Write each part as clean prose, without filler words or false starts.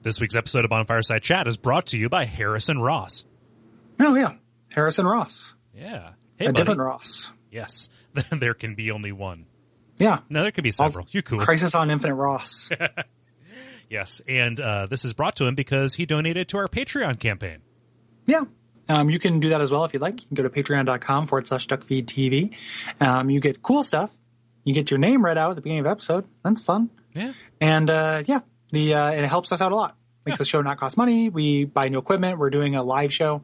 This week's episode of Bonfireside Chat is brought to you by Harrison Ross. Oh, yeah. Harrison Ross. Yeah. Hey, a buddy. different Ross. Yes. There can be only one. Yeah. No, there could be several. You cool. Crisis on Infinite Ross. Yes. And this is brought to him because he donated to our Patreon campaign. Yeah. You can do that as well if you'd like. You can go to patreon.com/Duckfeed.tv. You get cool stuff. You get your name read out at the beginning of the episode. That's fun. Yeah. And, it helps us out a lot. Makes the show not cost money. We buy new equipment. We're doing a live show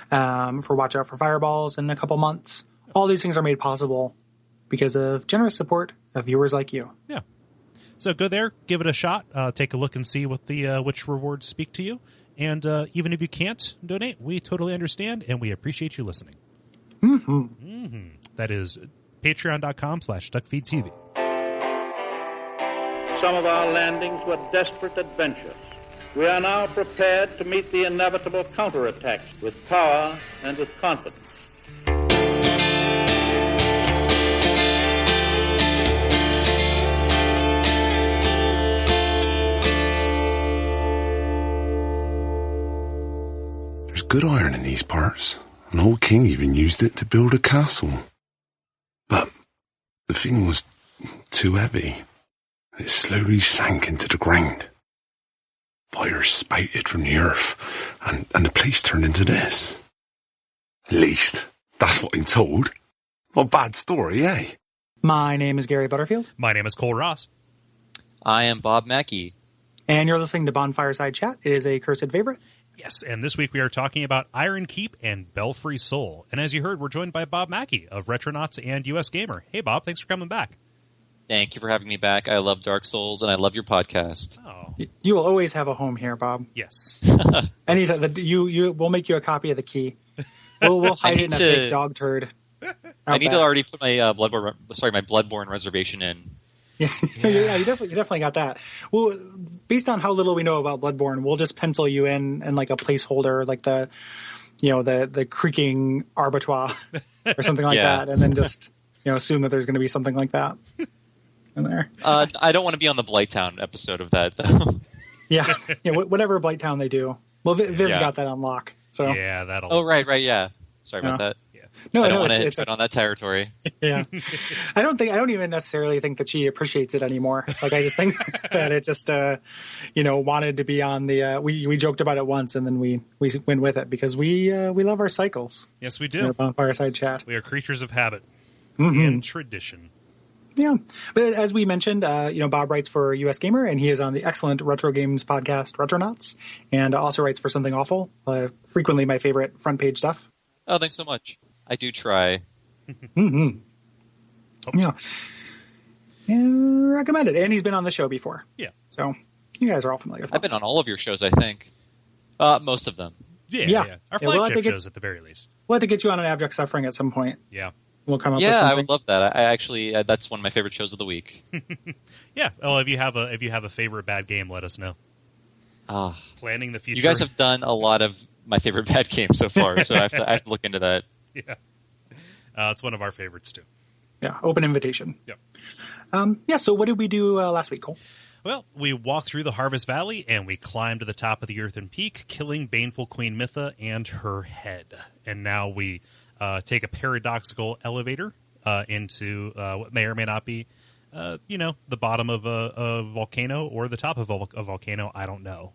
for Watch Out for Fireballs in a couple months. All these things are made possible because of generous support of viewers like you. Yeah. So go there, give it a shot, take a look and see what the which rewards speak to you. And even if you can't donate, we totally understand, and we appreciate you listening. Mm-hmm. Mm-hmm. That is patreon.com/DuckFeed.tv. Some of our landings were desperate adventures. We are now prepared to meet the inevitable counterattacks with power and with confidence. There's good iron in these parts. An old king even used it to build a castle. But the thing was too heavy. It slowly sank into the ground. Fire spouted from the earth, and the place turned into this. At least, that's what I'm told. What a bad story, eh? My name is Gary Butterfield. My name is Kole Ross. I am Bob Mackey. And you're listening to Bonfireside Chat. It is a cursed favorite. Yes, and this week we are talking about Iron Keep and Belfry Soul. And as you heard, we're joined by Bob Mackey of Retronauts and US Gamer. Hey, Bob, thanks for coming back. Thank you for having me back. I love Dark Souls, and I love your podcast. Oh, You will always have a home here, Bob. yes. Anytime we'll make you a copy of the key. We'll hide it in a big dog turd. I need to already put my Bloodborne reservation in. Yeah, yeah, you definitely got that. Well, based on how little we know about Bloodborne, we'll just pencil you in like a placeholder, like the creaking arbitrage or something like that, and then just assume that there's going to be something like that in there. I don't want to be on the Blighttown episode of that, though. Yeah, whatever Blighttown they do. Well, Viv's got that on lock. So Yeah, that'll... Oh, right, yeah. Sorry about that. No, I don't want to tread on that territory. Yeah, I don't even necessarily think that she appreciates it anymore. Like, I just think that it just, wanted to be on the. We joked about it once, and then we went with it because we love our cycles. Yes, we do. On Fireside Chat, we are creatures of habit and tradition. Yeah, but as we mentioned, Bob writes for US Gamer, and he is on the excellent retro games podcast Retronauts, and also writes for Something Awful. Frequently, my favorite front page stuff. Oh, thanks so much. I do try. Mm-hmm. Yeah. And recommend it. And he's been on the show before. Yeah. So you guys are all familiar with him. I've been on all of your shows, I think. Most of them. Yeah. Our flagship shows at the very least. We'll have to get you on an Abject Suffering at some point. Yeah. We'll come up with something. Yeah, I would love that. I actually, that's one of my favorite shows of the week. Yeah. Well, if you have a favorite bad game, let us know. Planning the future. You guys have done a lot of my favorite bad games so far, so I have to look into that. Yeah. It's one of our favorites, too. Yeah, open invitation. Yep. So what did we do last week, Cole? Well, we walked through the Harvest Valley, and we climbed to the top of the Earthen Peak, killing Baneful Queen Mytha and her head. And now we take a paradoxical elevator into what may or may not be, the bottom of a volcano or the top of a volcano. I don't know.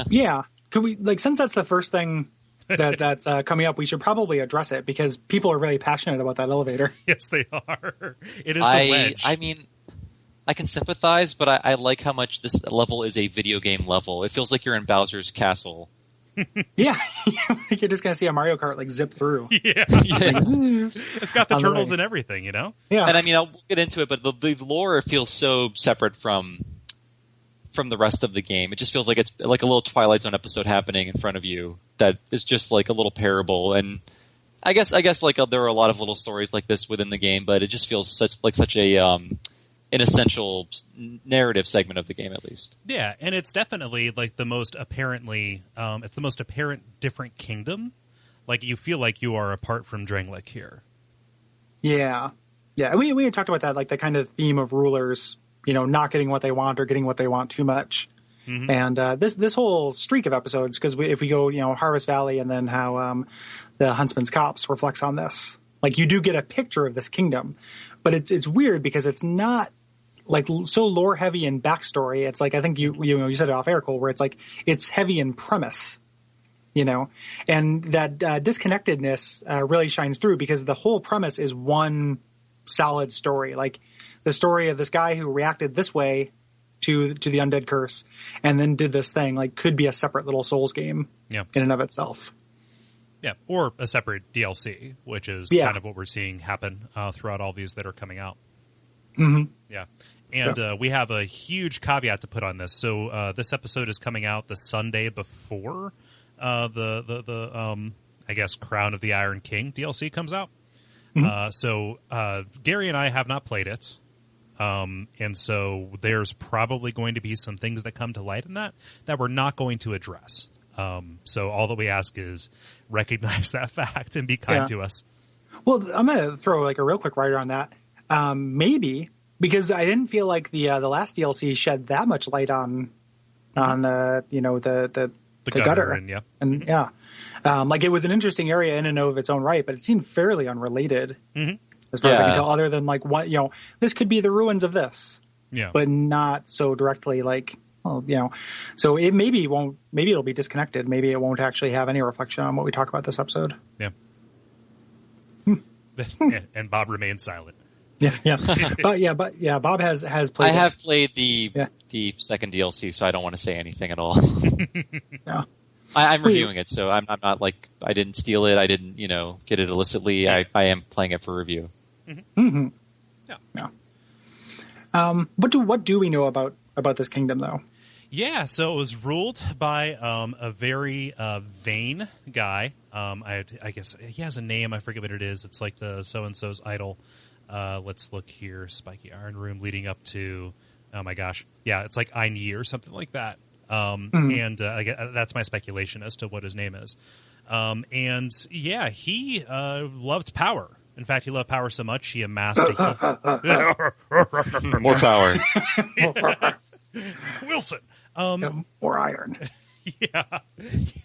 Yeah. Could we, since that's the first thing that's coming up, we should probably address it because people are really passionate about that elevator. Yes, they are. It is the wedge. I mean, I can sympathize, but I like how much this level is a video game level. It feels like you're in Bowser's castle. Yeah. You're just going to see a Mario Kart zip through. Yeah. It's got the turtles and everything, Yeah. And I'll get into it, but the lore feels so separate from the rest of the game. It just feels like it's like a little Twilight Zone episode happening in front of you that is just like a little parable. And I guess there are a lot of little stories like this within the game, but it just feels such a an essential narrative segment of the game, at least. Yeah, and it's definitely like the most apparently it's the most apparent different kingdom. Like you feel like you are apart from Drangleic here. Yeah. Yeah, we had talked about that, like the kind of theme of rulers, not getting what they want or getting what they want too much. And this whole streak of episodes, because if we go, Harvest Valley and then how the Huntsman's Copse reflects on this, like you do get a picture of this kingdom, but it's weird because it's not like so lore heavy in backstory. It's like I think you said it off air, Kole, where it's like it's heavy in premise. And that disconnectedness really shines through because the whole premise is one solid story. Like the story of this guy who reacted this way to the undead curse and then did this thing, like could be a separate little Souls game in and of itself. Yeah, or a separate DLC, which is kind of what we're seeing happen throughout all these that are coming out. Mm-hmm. Yeah. And we have a huge caveat to put on this. So this episode is coming out the Sunday before the I guess Crown of the Iron King DLC comes out. Mm-hmm. So Gary and I have not played it. And so there's probably going to be some things that come to light in that we're not going to address. So all that we ask is recognize that fact and be kind to us. Well, I'm going to throw like a real quick writer on that. Maybe because I didn't feel like the last DLC shed that much light on the gutter and like it was an interesting area in and of its own right, but it seemed fairly unrelated as far as I can tell, other than like what, this could be the ruins of this, but not so directly like, so it maybe it'll be disconnected. Maybe it won't actually have any reflection on what we talk about this episode. Yeah. And Bob remains silent. But Bob has played. I have played the second DLC, so I don't want to say anything at all. I'm reviewing it, so I'm not like I didn't steal it. I didn't get it illicitly. I am playing it for review. Mm-hmm. What do we know about this kingdom though? Yeah, so it was ruled by a very vain guy. I guess he has a name. I forget what it is. It's like the so-and-so's idol. Let's look here. Spiky Iron Room leading up to, oh my gosh. Yeah, it's like Aini or something like that. And that's my speculation as to what his name is. He loved power. In fact, he loved power so much he amassed more power. Wilson. More iron. Yeah.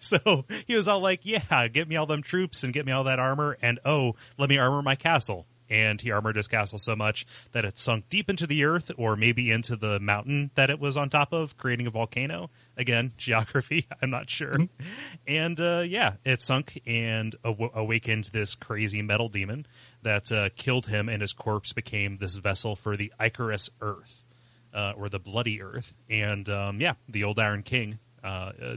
So he was all like, get me all them troops and get me all that armor. And, let me armor my castle. And he armored his castle so much that it sunk deep into the earth or maybe into the mountain that it was on top of, creating a volcano. Again, geography, I'm not sure. And, it sunk and awakened this crazy metal demon that killed him, and his corpse became this vessel for the Icarus Earth, or the Bloody Earth. And, the old Iron King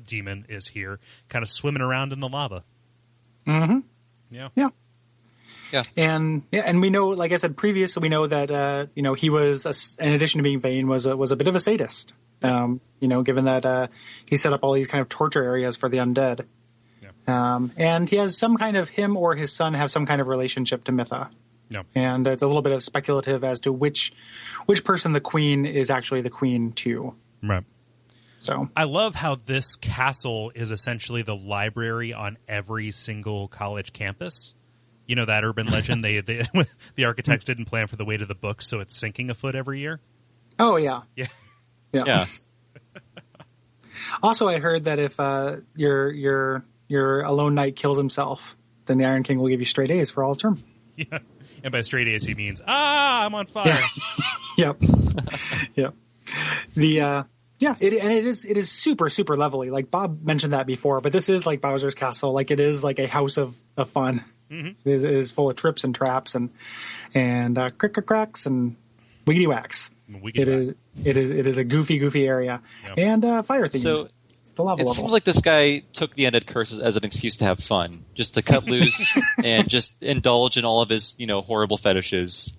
demon is here, kind of swimming around in the lava. Mm-hmm. Yeah. Yeah. And we know, like I said previously, we know that he was, in addition to being vain, was a bit of a sadist. Given that he set up all these kind of torture areas for the undead. Yeah. And he has some kind of, him or his son have some kind of relationship to Mytha. Yeah. And it's a little bit of speculative as to which person the queen is actually the queen to. Right. So I love how this castle is essentially the library on every single college campus. You know that urban legend? They the architects didn't plan for the weight of the books, so it's sinking a foot every year. Oh yeah. Yeah. Also, I heard that if your alone knight kills himself, then the Iron King will give you straight A's for all term. Yeah, and by straight A's he means I'm on fire. Yeah. Yep. It is super super levelly. Like Bob mentioned that before, but this is like Bowser's Castle. Like it is like a house of fun. Mm-hmm. It is full of trips and traps and cracks and wiggity whacks. It is a goofy area and fire theme. So the lava level. Seems like this guy took the undead curses as an excuse to have fun, just to cut loose and just indulge in all of his horrible fetishes,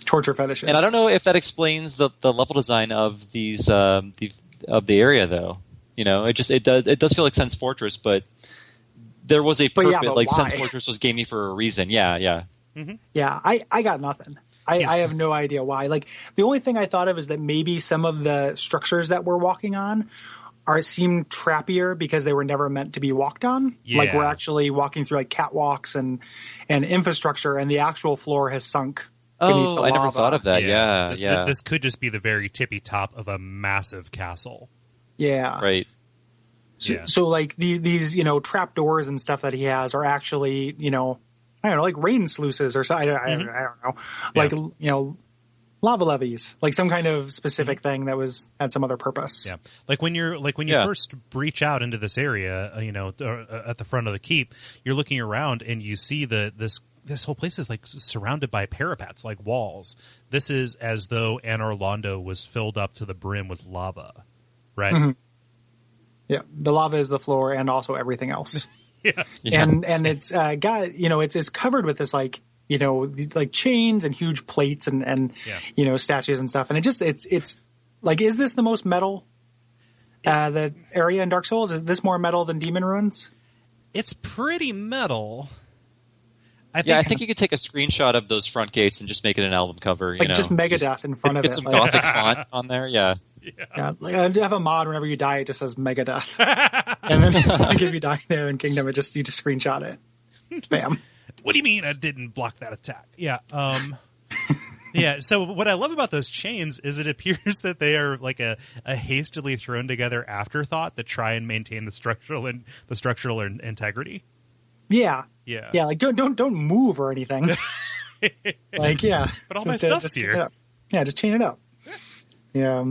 torture fetishes. And I don't know if that explains the level design of these of the area though. It does feel like Sense Fortress, but there was a purpose. Like why? Sense Fortress was gamey for a reason. Yeah. Mm-hmm. Yeah, I got nothing. I have no idea why. Like the only thing I thought of is that maybe some of the structures that we're walking on seem trappier because they were never meant to be walked on. Yeah. Like we're actually walking through like catwalks and infrastructure, and the actual floor has sunk. Oh, I never thought of that. Yeah. This could just be the very tippy top of a massive castle. Yeah. Right. So like these, trap doors and stuff that he has are actually, I don't know, like rain sluices or something. I don't know. Like, lava levees, like some kind of specific thing that had some other purpose. Yeah. Like when you first breach out into this area, at the front of the keep, you're looking around and you see this whole place is like surrounded by parapets, like walls. This is as though Anor Londo was filled up to the brim with lava, right? Mm-hmm. Yeah, the lava is the floor and also everything else. Yeah. And it's got, it's covered with this like chains and huge plates and statues and stuff. And it's like, is this the most metal the area in Dark Souls? Is this more metal than Demon Ruins? It's pretty metal. I think you could take a screenshot of those front gates and just make it an album cover. Just Megadeth in front of it. Get some gothic font on there, yeah. Yeah, like I have a mod whenever you die, it just says Megadeth. And then like, if you die there in Kingdom, you just screenshot it. Bam. What do you mean I didn't block that attack? Yeah. Yeah. So what I love about those chains is it appears that they are like a hastily thrown together afterthought to try and maintain the structural integrity. Yeah. Yeah. Yeah. Like don't move or anything. Like, yeah. But all my stuff's here. Yeah. Just chain it up. Yeah.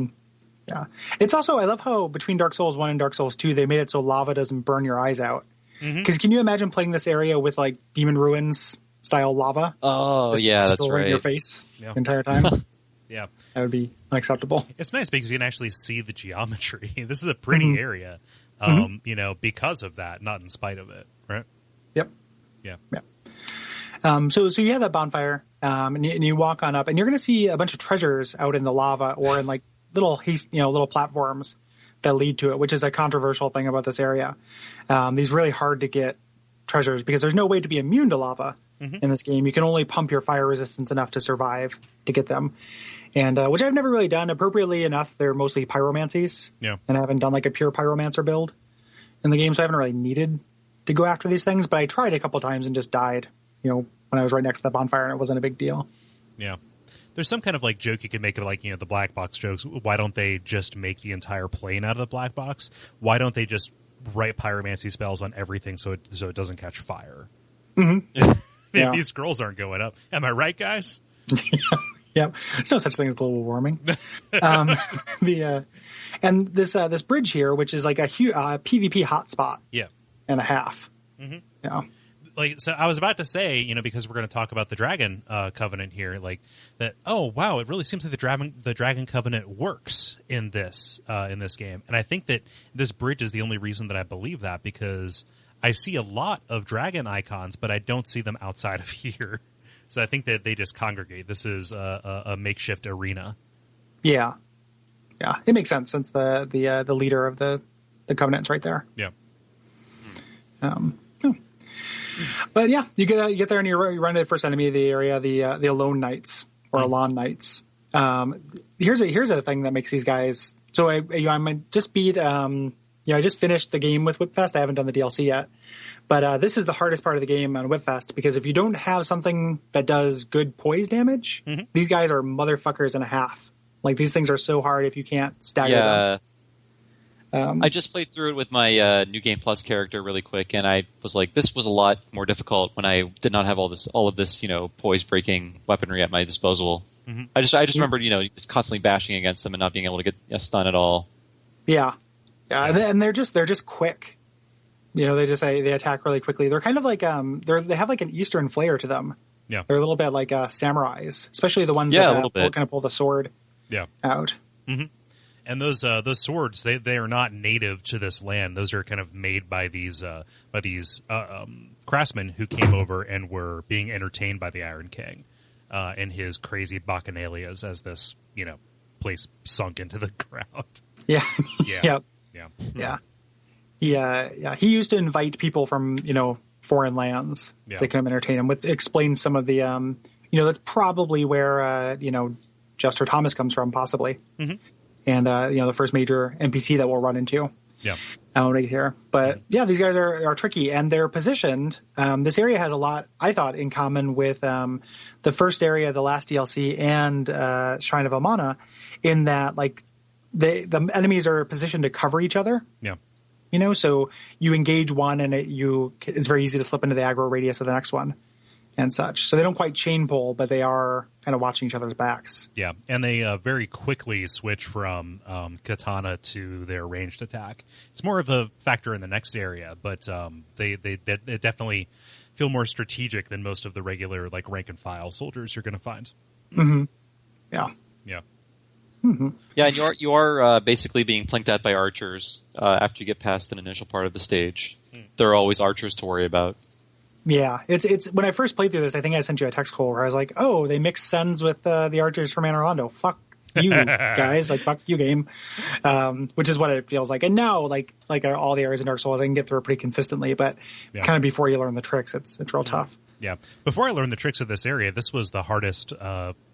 Yeah. It's also, I love how between Dark Souls 1 and Dark Souls 2, they made it so lava doesn't burn your eyes out. Because can you imagine playing this area with like Demon Ruins style lava? Oh, just that's right. in your face the entire time. Yeah. That would be unacceptable. It's nice because you can actually see the geometry. This is a pretty area, because of that, not in spite of it, right? Yep. Yeah. So you have that bonfire, and you walk on up, and you're going to see a bunch of treasures out in the lava or in like little platforms that lead to it, which is a controversial thing about this area. These really hard to get treasures because there's no way to be immune to lava in this game. You can only pump your fire resistance enough to survive to get them. And which I've never really done. Appropriately enough, they're mostly pyromancies. Yeah. And I haven't done like a pure pyromancer build in the game, so I haven't really needed to go after these things. But I tried a couple times and just died, when I was right next to the bonfire, and it wasn't a big deal. Yeah. There's some kind of like joke you can make of like, the black box jokes. Why don't they just make the entire plane out of the black box? Why don't they just write pyromancy spells on everything so it doesn't catch fire? Mm-hmm. Yeah. These scrolls aren't going up. Am I right, guys? Yeah. There's no such thing as global warming. And this bridge here, which is like a PvP hotspot. Yeah. And a half. Mm-hmm. Yeah. Like, so I was about to say, because we're going to talk about the Dragon Covenant here, like that. Oh wow, it really seems like the Dragon Covenant works in this game, and I think that this bridge is the only reason that I believe that, because I see a lot of dragon icons, but I don't see them outside of here. So I think that they just congregate. This is a makeshift arena. Yeah, it makes sense since the leader of the Covenant's right there. Yeah. But yeah, you get there and you run into the first enemy of the area, the Alone Knights or Alon Knights. Here's a thing that makes these guys. So I just beat. I just finished the game with Whipfest. I haven't done the DLC yet, but this is the hardest part of the game on Whipfest because if you don't have something that does good poise damage, these guys are motherfuckers and a half. Like these things are so hard if you can't stagger them. I just played through it with my New Game Plus character really quick, and I was like, this was a lot more difficult when I did not have all of this, poise breaking weaponry at my disposal. Mm-hmm. I just remembered, constantly bashing against them and not being able to get a stun at all. Yeah, and they're just quick. They attack really quickly. They're kind of like they have like an Eastern flair to them. Yeah, they're a little bit like samurais, especially the ones that kind of pull the sword. Out. Mm-hmm. And those swords, they are not native to this land. Those are kind of made by these craftsmen who came over and were being entertained by the Iron King and his crazy bacchanalias as this place sunk into the ground. Yeah. Yeah. Yeah. He used to invite people from foreign lands to come entertain him. Explain some of the that's probably where Jester Thomas comes from, possibly. Mm-hmm. And, the first major NPC that we'll run into. Yeah. Right here. But, these guys are tricky, and they're positioned. This area has a lot, I thought, in common with the first area, the last DLC, and Shrine of Amana, in that, like, the enemies are positioned to cover each other. Yeah. So you engage one and it's very easy to slip into the aggro radius of the next one and such. So they don't quite chain pull, but they are kind of watching each other's backs. Yeah, and they very quickly switch from katana to their ranged attack. It's more of a factor in the next area, but they definitely feel more strategic than most of the regular like rank and file soldiers you're going to find. Mm-hmm. Yeah. Yeah. Mm-hmm. Yeah, and you are basically being plinked at by archers after you get past an initial part of the stage. There are always archers to worry about. Yeah, it's when I first played through this, I think I sent you a text, Kole, where I was like, "Oh, they mix sends with the archers from Anne Orlando. Fuck you guys, like fuck you, game." Which is what it feels like. And now, like all the areas in Dark Souls, I can get through it pretty consistently. But kind of before you learn the tricks, it's real tough. Yeah, before I learned the tricks of this area, this was the hardest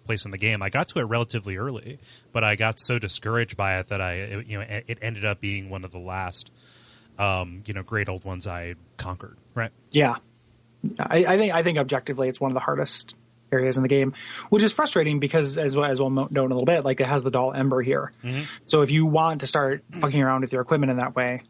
place in the game. I got to it relatively early, but I got so discouraged by it that it ended up being one of the last, great old ones I conquered. Right? Yeah. I think objectively it's one of the hardest areas in the game, which is frustrating because as we'll know in a little bit, like it has the dull ember here. Mm-hmm. So if you want to start fucking around with your equipment in that way,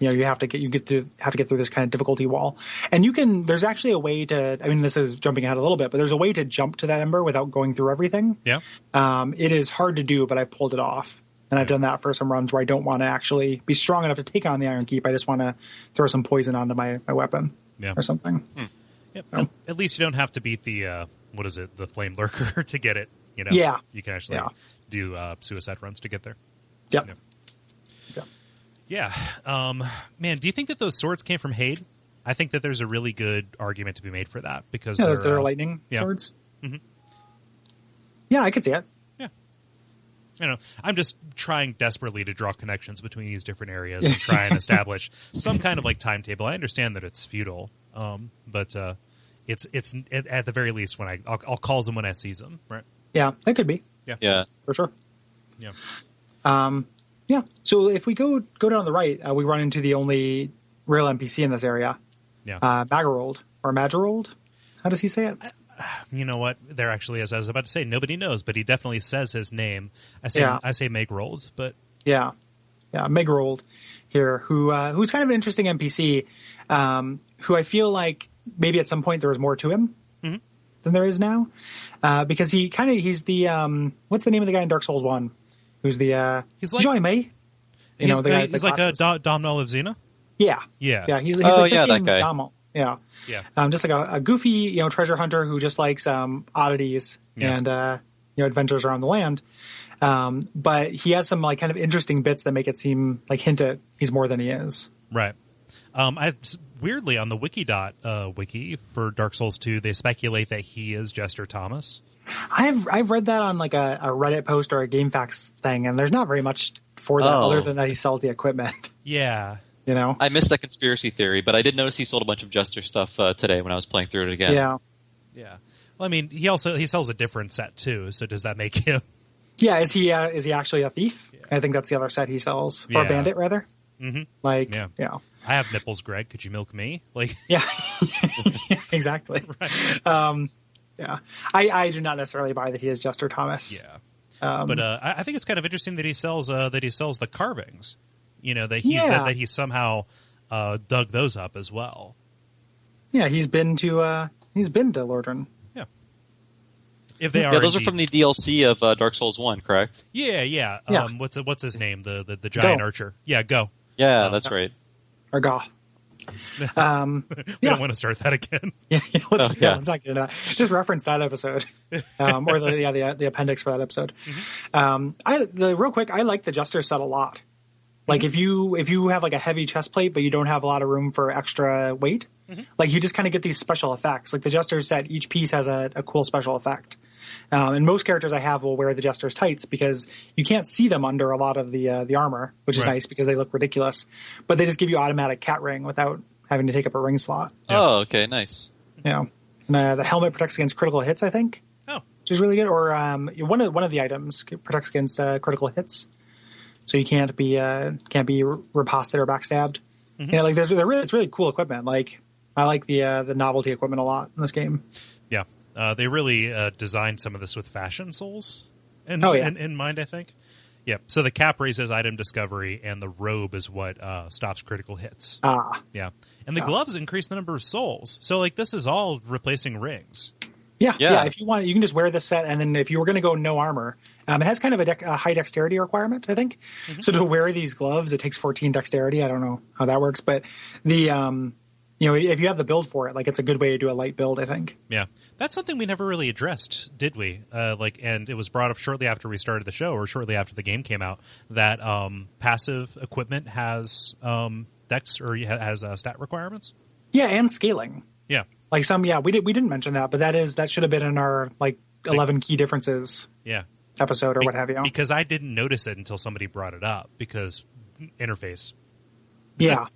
you have to get through this kind of difficulty wall. And there's actually a way to, I mean, this is jumping ahead a little bit, but there's a way to jump to that ember without going through everything. Yeah. It is hard to do, but I've pulled it off. And I've done that for some runs where I don't want to actually be strong enough to take on the Iron Keep. I just want to throw some poison onto my weapon. Yeah. Or something. Yep. At least you don't have to beat the the Flame Lurker to get it. Yeah. You can actually do suicide runs to get there. Yep. Yeah. Man, do you think that those swords came from Hade? I think that there's a really good argument to be made for that because they're lightning swords. Mm-hmm. Yeah, I could see it. I'm just trying desperately to draw connections between these different areas and try and establish some kind of like timetable. I understand that it's futile, but it's at the very least when I'll call them when I see them, right? Yeah, that could be. Yeah, for sure. Yeah. Yeah. So if we go down the right, we run into the only real NPC in this area. Yeah. Magarold or Magerold. How does he say it? You know what? There actually is. I was about to say nobody knows, but he definitely says his name. I say Megrold, but Megrold here, who's kind of an interesting NPC, who I feel like maybe at some point there was more to him than there is now, because he's the what's the name of the guy in Dark Souls 1? Who's the he's like Joy May? He's like a Domhnall of Xena. Yeah. He's like this game's Domhnall. Yeah. Just like a goofy, treasure hunter who just likes oddities and adventures around the land. But he has some like kind of interesting bits that make it seem like hint at he's more than he is. Right. Weirdly on the wiki for Dark Souls 2, they speculate that he is Jester Thomas. I've read that on like a Reddit post or a GameFAQs thing, and there's not very much for that other than that he sells the equipment. Yeah. I missed that conspiracy theory, but I did notice he sold a bunch of Jester stuff today when I was playing through it again. Yeah. Well, I mean, he sells a different set too. So does that make him? Yeah. Is he actually a thief? Yeah. I think that's the other set he sells, or a bandit rather. Mm-hmm. Yeah. I have nipples, Greg. Could you milk me? Yeah. Exactly. Right. Yeah. I do not necessarily buy that he is Jester Thomas. Yeah. But I think it's kind of interesting that he sells the carvings. That he somehow dug those up as well. Yeah, he's been to Lordran. Yeah. If they are, those are from the DLC of Dark Souls 1, correct? Yeah. What's his name? The giant archer. Yeah, Go. Yeah, that's right. Or Ga. We don't want to start that again. Let's not get into that. Just reference that episode, or the appendix for that episode. Mm-hmm. Real quick, I like the Jester set a lot. Like if you have like a heavy chest plate, but you don't have a lot of room for extra weight, like you just kind of get these special effects. Like the Jester set, each piece has a cool special effect. And most characters I have will wear the Jester's tights because you can't see them under a lot of the armor, which is nice because they look ridiculous. But they just give you automatic cat ring without having to take up a ring slot. Yeah. Oh, okay, nice. Yeah, and the helmet protects against critical hits, I think. Oh, which is really good. Or one of the items protects against critical hits. So you can't be riposted or backstabbed. Mm-hmm. It's really cool equipment. Like I like the novelty equipment a lot in this game. Yeah, they really designed some of this with fashion souls in mind. I think. Yep. So the cap raises item discovery, and the robe is what stops critical hits. Yeah. And the gloves increase the number of souls. So like this is all replacing rings. Yeah. If you want, you can just wear this set, and then if you were going to go no armor, it has kind of a high dexterity requirement, I think. Mm-hmm. So to wear these gloves, it takes 14 dexterity. I don't know how that works, but the if you have the build for it, like it's a good way to do a light build, I think. Yeah, that's something we never really addressed, did we? And it was brought up shortly after we started the show, or shortly after the game came out, that passive equipment has dex or has stat requirements. Yeah, and scaling. Yeah. Like we didn't mention that, but that should have been in our 11 key differences episode or what have you. Because I didn't notice it until somebody brought it up because interface. Yeah.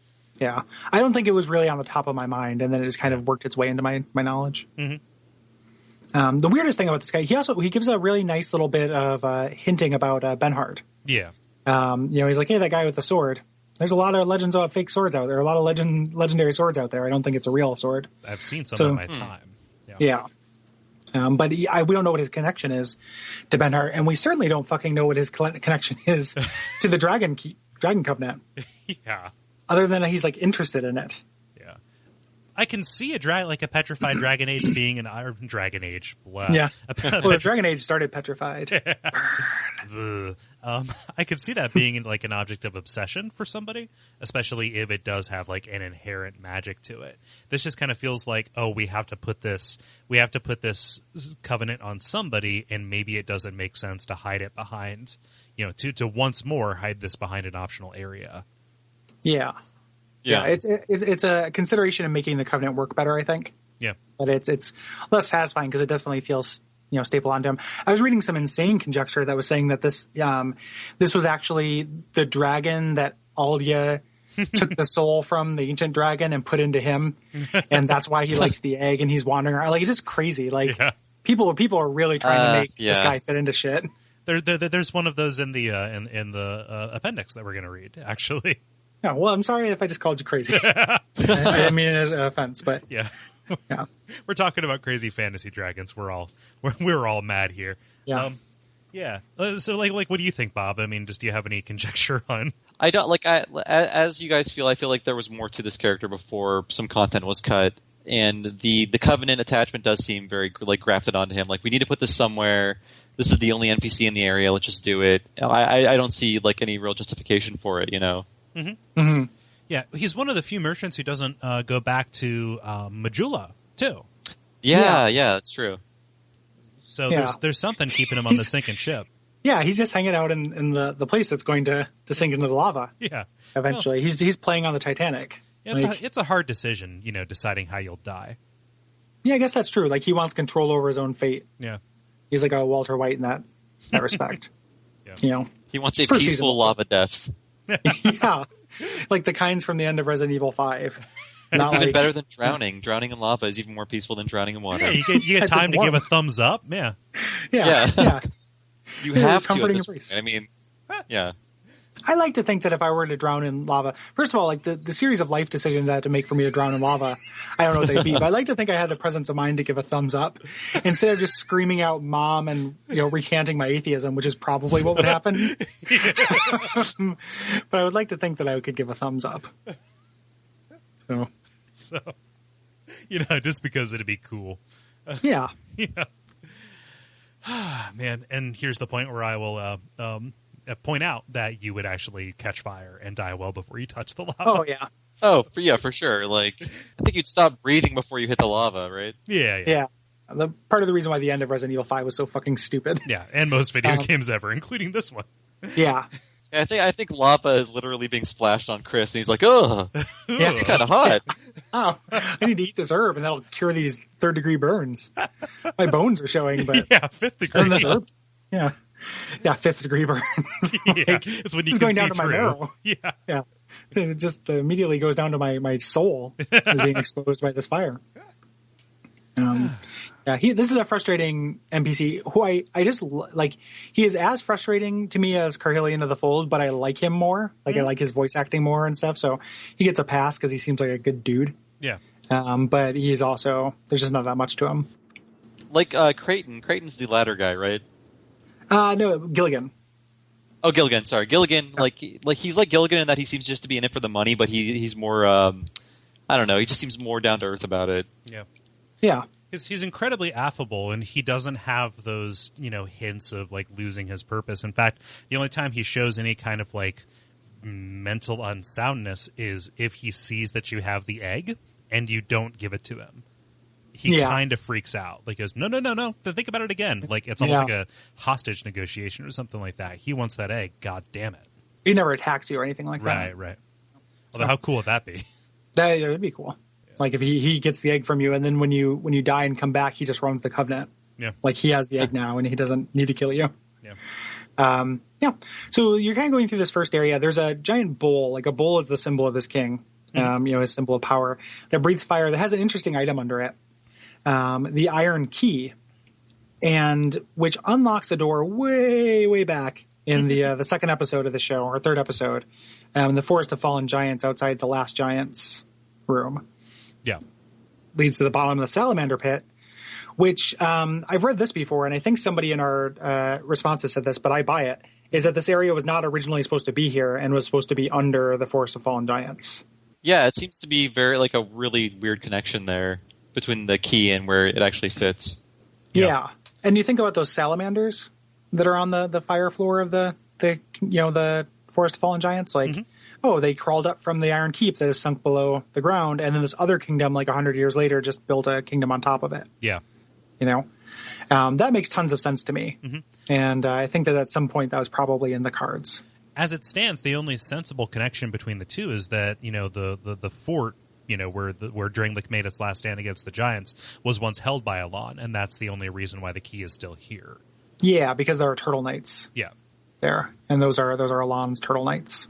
I don't think it was really on the top of my mind, and then it just kind of worked its way into my knowledge. Mm-hmm. The weirdest thing about this guy, he gives a really nice little bit of hinting about Benhard. Yeah. He's like, hey, that guy with the sword. There's a lot of legends of fake swords out there. A lot of legendary swords out there. I don't think it's a real sword. I've seen some in my time. Yeah. But we don't know what his connection is to Benhard, and we certainly don't fucking know what his connection is to the Dragon Covenant. Yeah. Other than he's interested in it. Yeah. I can see a petrified Dragon Age being an Iron Dragon Age. Blah. Yeah. The Dragon Age started petrified. I could see that being an object of obsession for somebody, especially if it does have an inherent magic to it. This just kind of feels like, we have to put this covenant on somebody, and maybe it doesn't make sense to hide it behind, to once more hide this behind an optional area. Yeah. It's a consideration in making the covenant work better, I think. Yeah, but it's less satisfying because it definitely feels stapled onto him. I was reading some insane conjecture that was saying that this was actually the dragon that Aldia took the soul from the ancient dragon and put into him, and that's why he likes the egg and he's wandering around. It's just crazy. People are really trying to make this guy fit into shit. There's one of those in the appendix that we're going to read, actually. Yeah, well, I'm sorry if I just called you crazy. I didn't mean it as an offense, but yeah. We're talking about crazy fantasy dragons. We're all mad here. Yeah. So what do you think, Bob? I mean, do you have any conjecture on? I don't as you guys feel. I feel like there was more to this character before some content was cut, and the Covenant attachment does seem very grafted onto him. We need to put this somewhere. This is the only NPC in the area. Let's just do it. I don't see any real justification for it. Mm-hmm. Mm-hmm. Yeah, he's one of the few merchants who doesn't go back to Majula, too. Yeah, that's true. So there's something keeping him on the sinking ship. Yeah, he's just hanging out in the place that's going to sink into the lava. Yeah. Eventually. Well, he's playing on the Titanic. It's a hard decision, deciding how you'll die. Yeah, I guess that's true. He wants control over his own fate. Yeah. He's like a Walter White in that respect. Yeah. He wants a peaceful lava death. Yeah. The kinds from the end of Resident Evil 5. It's even better than drowning. Drowning in lava is even more peaceful than drowning in water. Yeah, you get time to give a thumbs up. Yeah. Yeah. You have to at this point. I mean, yeah. I like to think that if I were to drown in lava, first of all, the series of life decisions I had to make for me to drown in lava, I don't know what they'd be, but I like to think I had the presence of mind to give a thumbs up instead of just screaming out "mom" and recanting my atheism, which is probably what would happen. But I would like to think that I could give a thumbs up. So just because it'd be cool. Yeah. Yeah. Man, and here's the point where I will point out that you would actually catch fire and die well before you touch the lava. Oh, yeah. For sure. I think you'd stop breathing before you hit the lava, right? Yeah. The part of the reason why the end of Resident Evil 5 was so fucking stupid. Yeah, and most video games ever, including this one. Yeah. I think lava is literally being splashed on Chris, and he's like, "Ugh, yeah, it's kind of hot." Oh, I need to eat this herb, and that'll cure these third-degree burns. My bones are showing, but yeah, 5th degree. Herb, yeah, 5th-degree burns. It's when you can going see down to my marrow. Yeah. It just immediately goes down to my soul is being exposed by this fire. This is a frustrating NPC who I just he is as frustrating to me as Carhillion of the Fold, but I like him more. I like his voice acting more and stuff. So he gets a pass because he seems like a good dude. Yeah. But he's also, there's just not that much to him. Creighton. Creighton's the ladder guy, right? No, Gilligan. Oh, Gilligan. Sorry, Gilligan. Like he's like Gilligan in that he seems just to be in it for the money, but he's more. I don't know. He just seems more down to earth about it. Yeah. Yeah. He's incredibly affable, and he doesn't have those, hints of like losing his purpose. In fact, the only time he shows any kind of like mental unsoundness is if he sees that you have the egg and you don't give it to him. He kind of freaks out. Like, goes, no. Then think about it again. Like, it's almost like a hostage negotiation or something like that. He wants that egg. God damn it. He never attacks you or anything like that. Right. Although, how cool would that be? That would be cool. Like if he gets the egg from you, and then when you die and come back, he just runs the covenant. Yeah. Like he has the egg now, and he doesn't need to kill you. Yeah. Yeah. So you're kind of going through this first area. There's a giant bull. Like a bull is the symbol of this king. His symbol of power that breathes fire. That has an interesting item under it. The iron key, and which unlocks a door way back in the second episode of the show, or third episode, in the Forest of Fallen Giants outside the Last Giants room. Yeah. Leads to the bottom of the salamander pit, which I've read this before, and I think somebody in our responses said this, but I buy it, is that this area was not originally supposed to be here and was supposed to be under the Forest of Fallen Giants. Yeah, it seems to be very like a really weird connection there between the key and where it actually fits. Yeah. And you think about those salamanders that are on the fire floor of the Forest of Fallen Giants, like, they crawled up from the Iron Keep that is sunk below the ground, and then this other kingdom, like 100 years later, just built a kingdom on top of it. Yeah. That makes tons of sense to me. And I think that at some point that was probably in the cards. As it stands, the only sensible connection between the two is that, the fort, where Drangleic made its last stand against the Giants was once held by Elan, and that's the only reason why the key is still here. Yeah, because there are turtle knights. Yeah. There. And those are Elan's turtle knights.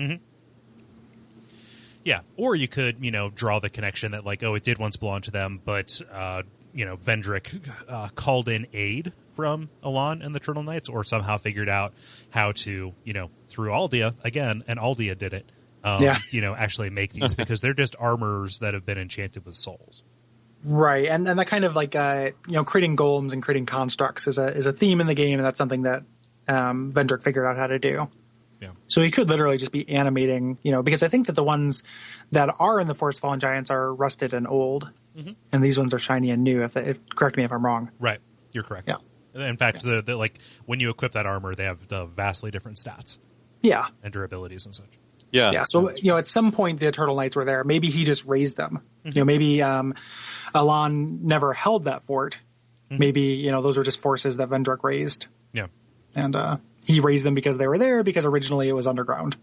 Yeah. Or you could, draw the connection that like, it did once belong to them, but Vendrick called in aid from Elan and the Turtle Knights, or somehow figured out how to, through Aldea again, and Aldea did it, actually make these because they're just armors that have been enchanted with souls. Right. And that kind of like, creating golems and creating constructs is a theme in the game, and that's something that Vendrick figured out how to do. Yeah. So he could literally just be animating, because I think that the ones that are in the Forest of Fallen Giants are rusted and old, and these ones are shiny and new. Correct me if I'm wrong. Right. You're correct. Yeah. In fact, the like when you equip that armor, they have vastly different stats. Yeah. And durabilities and such. Yeah. Yeah. So, at some point the Turtle Knights were there. Maybe he just raised them. Maybe Elan never held that fort. Maybe, those were just forces that Vendrick raised. Yeah. And he raised them because they were there, because originally it was underground.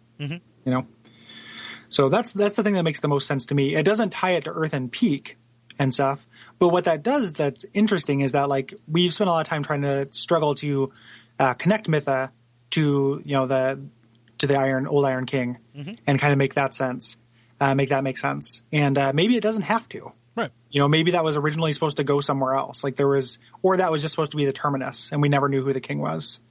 So that's the thing that makes the most sense to me. It doesn't tie it to Earth and Peak and stuff, but what that does that's interesting is that, like, we've spent a lot of time trying to struggle to connect Mytha to the old Iron King, and kind of make that sense, make that make sense. And maybe it doesn't have to. Right. Maybe that was originally supposed to go somewhere else. Like or that was just supposed to be the terminus, and we never knew who the king was.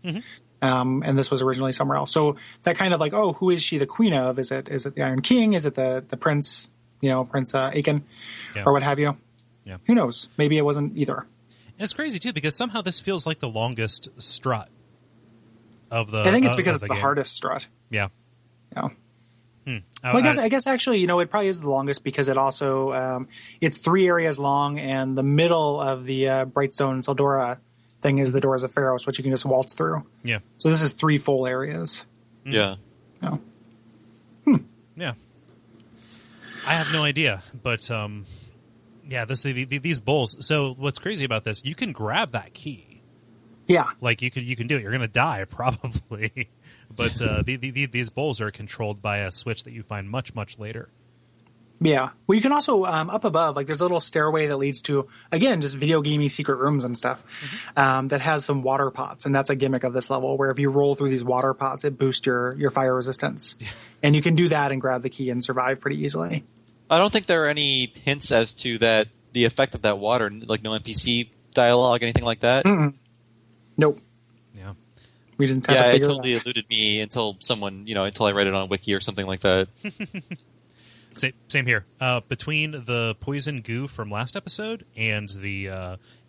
And this was originally somewhere else. So that kind of like, who is she the queen of? Is it the Iron King? Is it the prince, Prince Aiken, or what have you? Yeah. Who knows? Maybe it wasn't either. And it's crazy too, because somehow this feels like the longest strut of the. I think it's because it's the the game. hardest strut. Yeah. Yeah. Well, I guess actually, it probably is the longest because it also it's 3 areas long, and the middle of the Brightstone Saldora thing is the Doors of Pharos, which you can just waltz through. Yeah. So this is 3 full areas. Yeah. Yeah. Yeah. I have no idea, but these bowls. So what's crazy about this? You can grab that key. Yeah. Like you can do it. You're going to die probably, but these bowls are controlled by a switch that you find much later. Yeah. Well, you can also up above, like there's a little stairway that leads to, again, just video gamey secret rooms and stuff that has some water pots, and that's a gimmick of this level where if you roll through these water pots, it boosts your fire resistance, and you can do that and grab the key and survive pretty easily. I don't think there are any hints as to the effect of that water, like no NPC dialogue, anything like that. Nope. Yeah. We didn't have to it figure totally it out. eluded me until someone, until I read it on a wiki or something like that. Same here. Between the poison goo from last episode and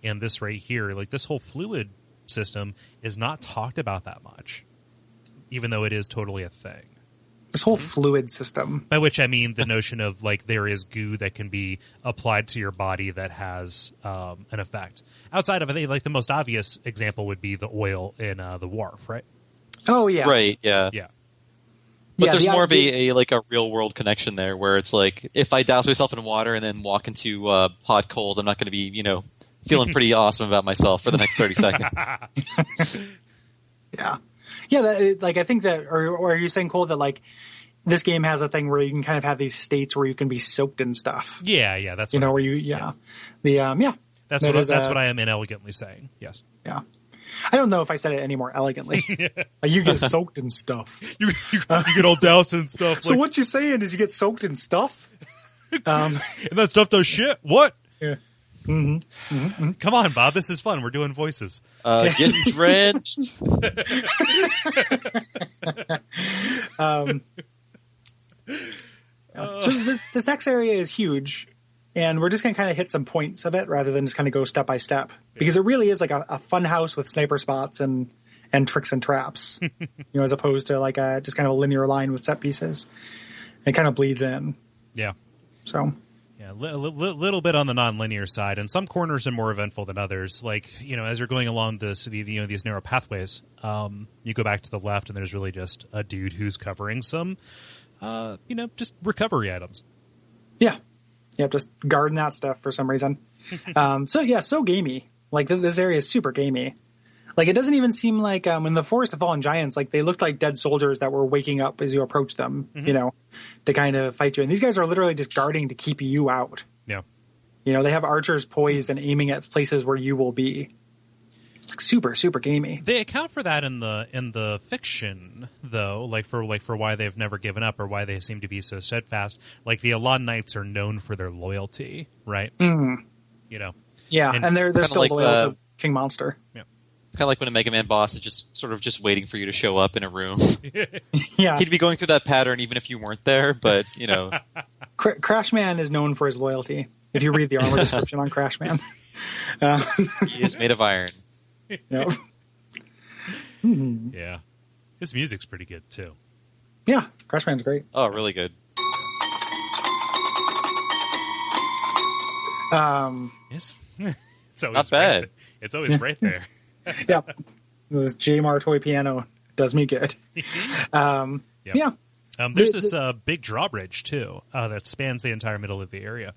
and this right here, like this whole fluid system is not talked about that much. even though it is totally a thing. This whole fluid system. By which I mean the notion of like there is goo that can be applied to your body that has an effect. Outside of, I think, like the most obvious example would be the oil in the wharf, right? Oh yeah, Right. Yeah. Yeah. But Yeah, there's the more of idea- a real world connection there, where it's like if I douse myself in water and then walk into hot coals, I'm not going to be feeling pretty awesome about myself for the next 30 seconds. Yeah. Like I think that, or are you saying, Kole, that like this game has a thing where you can kind of have these states where you can be soaked in stuff. Yeah. That's You what know, I- where you, That's That what is, that's what I am inelegantly saying. Yes. Yeah. I don't know if I said it any more elegantly. Like you get soaked in stuff. You get all doused and stuff. So what you're saying is you get soaked in stuff? And that stuff does shit. What? Yeah. Come on, Bob. This is fun. We're doing voices. Getting drenched. So this next area is huge, and we're just going to kind of hit some points of it rather than just kind of go step by step, because it really is like a fun house with sniper spots and tricks and traps, as opposed to like just kind of a linear line with set pieces. It kind of bleeds in. Yeah. So Yeah, little bit on the non-linear side, and some corners are more eventful than others. Like, as you're going along these narrow pathways, you go back to the left, and there's really just a dude who's covering some, just recovery items. yeah, just guarding that stuff for some reason. So gamey. Like this area is super gamey. Like it doesn't even seem like in the Forest of Fallen Giants, like they looked like dead soldiers that were waking up as you approach them, to kind of fight you. And these guys are literally just guarding to keep you out. Yeah. They have archers poised and aiming at places where you will be. It's like super, super gamey. They account for that in the fiction, though, like for why they've never given up or why they seem to be so steadfast. Like the Elan Knights are known for their loyalty, right? Mm. Yeah, and they're still like, loyal to King Monster. Yeah. Kind of like when a Mega Man boss is just waiting for you to show up in a room. Yeah. He'd be going through that pattern even if you weren't there, but Crash Man is known for his loyalty. If you read the armor description on Crash Man. he is made of iron. Yep. Yeah. His music's pretty good, too. Yeah, Crash Man's great. Oh, really good. It's always Not bad. Right, it's always right there. Yeah. This Jamar toy piano does me good. Yep. Yeah. There's this big drawbridge, too, that spans the entire middle of the area.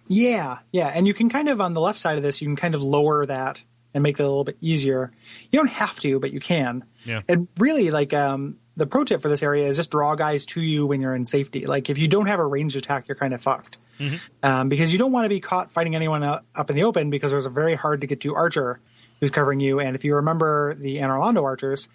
Yeah. And you can kind of, on the left side of this, you can kind of lower that and make it a little bit easier. You don't have to, but you can. Yeah. And really, like, the pro tip for this area is just draw guys to you when you're in safety. Like, if you don't have a ranged attack, you're kind of fucked. Mm-hmm. Because you don't want to be caught fighting anyone up in the open, because there's a very hard to get to archer who's covering you. And if you remember the Anor Londo archers,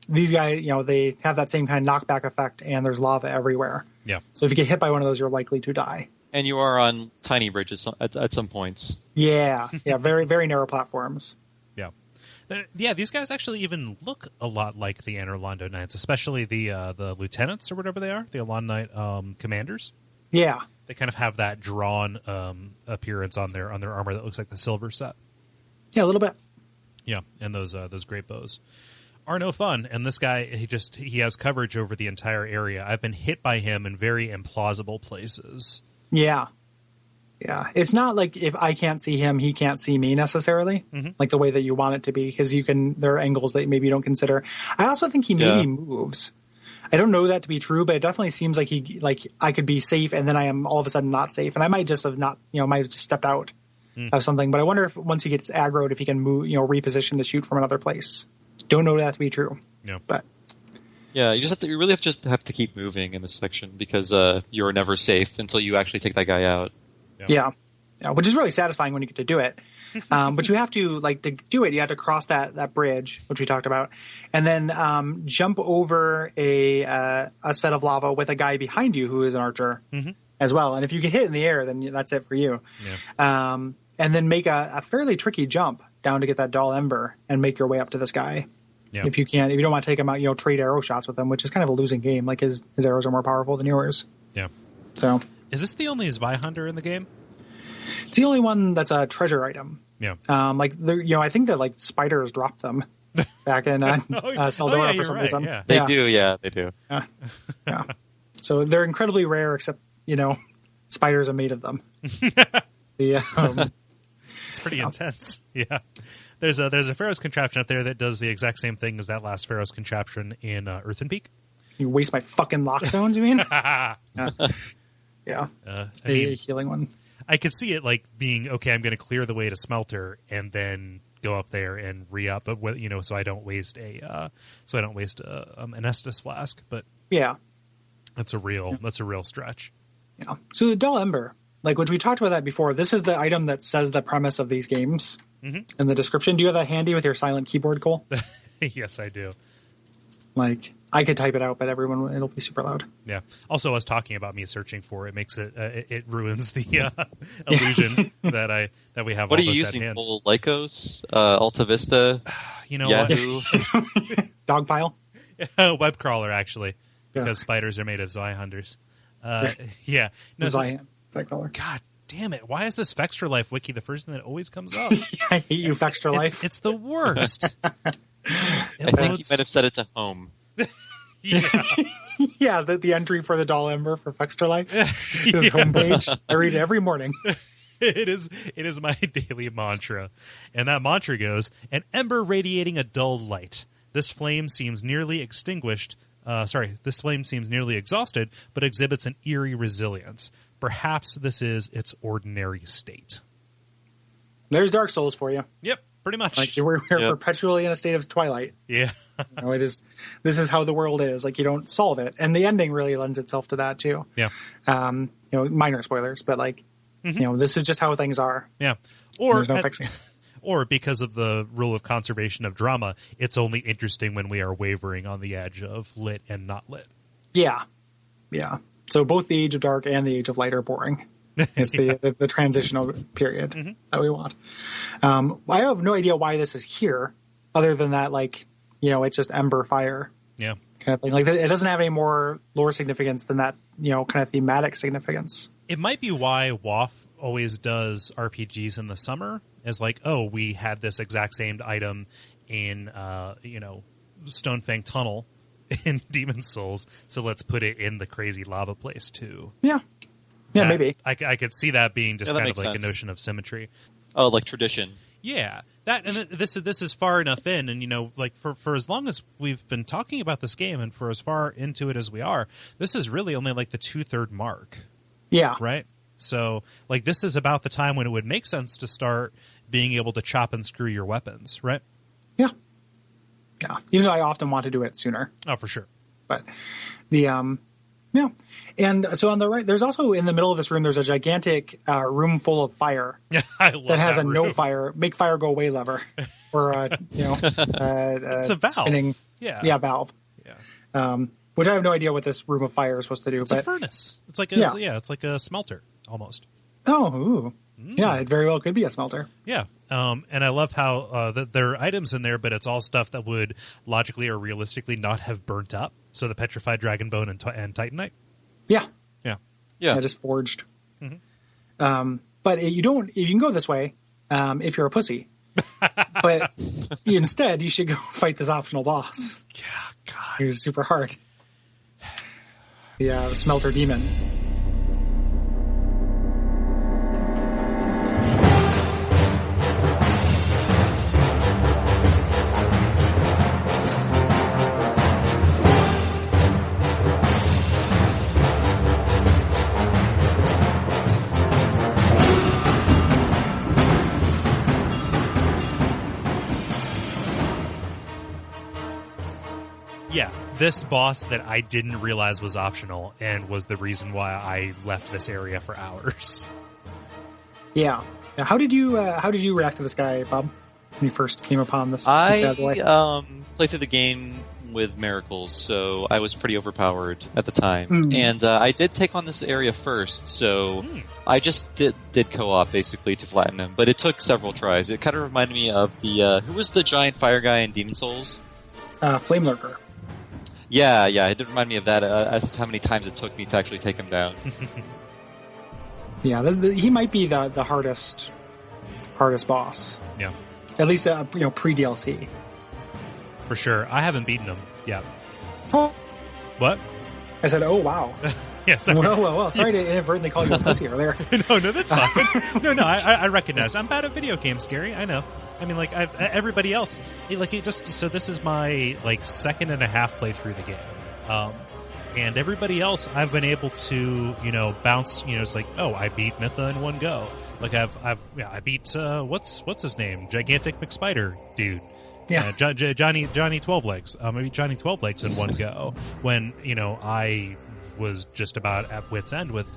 these guys, they have that same kind of knockback effect, and there's lava everywhere. Yeah. So if you get hit by one of those, you're likely to die. And you are on tiny bridges at some points. Yeah. Very, very narrow platforms. Yeah. These guys actually even look a lot like the Anor Londo Knights, especially the lieutenants or whatever they are, the Elan Knight commanders. Yeah. They kind of have that drawn appearance on their armor that looks like the silver set. Yeah, a little bit. Yeah, and those great bows are no fun. And this guy, he has coverage over the entire area. I've been hit by him in very implausible places. Yeah. It's not like if I can't see him, he can't see me necessarily, like the way that you want it to be, because there are angles that maybe you don't consider. I also think he maybe moves. I don't know that to be true, but it definitely seems like I could be safe, and then I am all of a sudden not safe, and I might just have not, might have just stepped out of something. But I wonder if once he gets aggroed, if he can move, reposition to shoot from another place. Don't know that to be true. No, but yeah, you really have to keep moving in this section, because you're never safe until you actually take that guy out. Yeah, which is really satisfying when you get to do it. But you have to, to do it, you have to cross that bridge, which we talked about, and then jump over a set of lava with a guy behind you who is an archer as well. And if you get hit in the air, then that's it for you. Yeah. And then make a fairly tricky jump down to get that dull ember and make your way up to this guy. Yeah. If you don't want to take him out, trade arrow shots with him, which is kind of a losing game. Like his arrows are more powerful than yours. Yeah. So. Is this the only Spy Hunter in the game? It's the only one that's a treasure item. Yeah. I think that spiders drop them back in Seldora for you're some right, reason. yeah. They do, yeah, they do. Yeah. So they're incredibly rare, except, spiders are made of them. It's pretty intense. Yeah. There's a Pharaoh's contraption up there that does the exact same thing as that last Pharaoh's contraption in Earthen Peak. You waste my fucking lockstones, you mean? Yeah. A healing one. I could see it like being, okay, I'm going to clear the way to Smelter and then go up there and re-up, but so I don't waste an Estus flask. But yeah, that's a real stretch. Yeah. So the Dull Ember, like when we talked about that before, this is the item that says the premise of these games in the description. Do you have that handy with your silent keyboard, Cole? Yes, I do. Like I could type it out, but it'll be super loud. Yeah. Also, us talking about me searching for it makes it ruins the illusion that we have. What all are you this using? at hand. Full Lycos, Alta Vista, Yahoo? Dogpile. Web crawler, actually, because spiders are made of Zai hunters. Yeah. No, Color. God damn it! Why is this Fextra Life wiki the first thing that always comes up? I hate you, Fextra Life. It's the worst. I think you might have set it to home. Yeah. Yeah, the entry for the Dull Ember for Fextra Life. His homepage. I read it every morning. It is my daily mantra. And that mantra goes, an ember radiating a dull light. This flame seems nearly exhausted, but exhibits an eerie resilience. Perhaps this is its ordinary state. There's Dark Souls for you. Yep, pretty much. Like we're perpetually in a state of twilight. Yeah. This is how the world is. Like you don't solve it. And the ending really lends itself to that too. Yeah. Minor spoilers, but this is just how things are. Yeah. Or there's no fixing it. Or because of the rule of conservation of drama, it's only interesting when we are wavering on the edge of lit and not lit. Yeah. Yeah. So both the Age of Dark and the Age of Light are boring. It's the transitional period that we want. I have no idea why this is here, other than that, it's just ember fire. Yeah. Kind of thing. Like it doesn't have any more lore significance than that, kind of thematic significance. It might be why WoF always does RPGs in the summer. Is like, oh, we had this exact same item in, Stonefang Tunnel in Demon's Souls, so let's put it in the crazy lava place too. Yeah. Yeah, maybe. I could see that being just kind of like sense. a notion of symmetry. Oh, like tradition. Yeah, that and this is far enough in, and for as long as we've been talking about this game, and for as far into it as we are, this is really only like the 2/3 mark. Yeah. Right. So this is about the time when it would make sense to start being able to chop and screw your weapons, right? Yeah. Yeah. Even though I often want to do it sooner. Oh, for sure. But yeah. And so on the right, there's also in the middle of this room, there's a gigantic room full of fire I love that has a room. no fire, make fire go away lever, or it's a valve. Spinning, valve. Yeah. Which I have no idea what this room of fire is supposed to do. It's but a furnace. It's like it's like a smelter almost. Oh, ooh. Yeah, it very well could be a smelter. Yeah. And I love how there are items in there, but it's all stuff that would logically or realistically not have burnt up. So the petrified dragon bone and Titanite. Yeah. Yeah. Yeah. Just forged. But you can go this way if you're a pussy. But instead, you should go fight this optional boss. Yeah, God. He was super hard. The smelter demon. Yeah, this boss that I didn't realize was optional and was the reason why I left this area for hours. Yeah. Now, how did you react to this guy, Bob, when you first came upon this bad boy? I played through the game with miracles, so I was pretty overpowered at the time. And I did take on this area first, so I just did co-op basically to flatten him, but it took several tries. It kind of reminded me of the who was the giant fire guy in Demon's Souls? Flame Lurker. Yeah, it did remind me of that, as to how many times it took me to actually take him down. Yeah, he might be the hardest boss. Yeah. At least pre DLC. for sure. I haven't beaten him yet. Oh. What? I said, oh, wow. Yeah, sorry. Well. Sorry to inadvertently call you a pussy earlier. No, that's fine. No, I recognize. I'm bad at video games, Gary. I know. I mean, like, everybody else, so this is my, like, second and a half play through the game. And everybody else, I've been able to, bounce, it's like, oh, I beat Mytha in one go. Like, I beat, what's his name? Gigantic McSpider dude. Yeah. Johnny 12 Legs. I beat Johnny 12 Legs in one go when, I was just about at wit's end with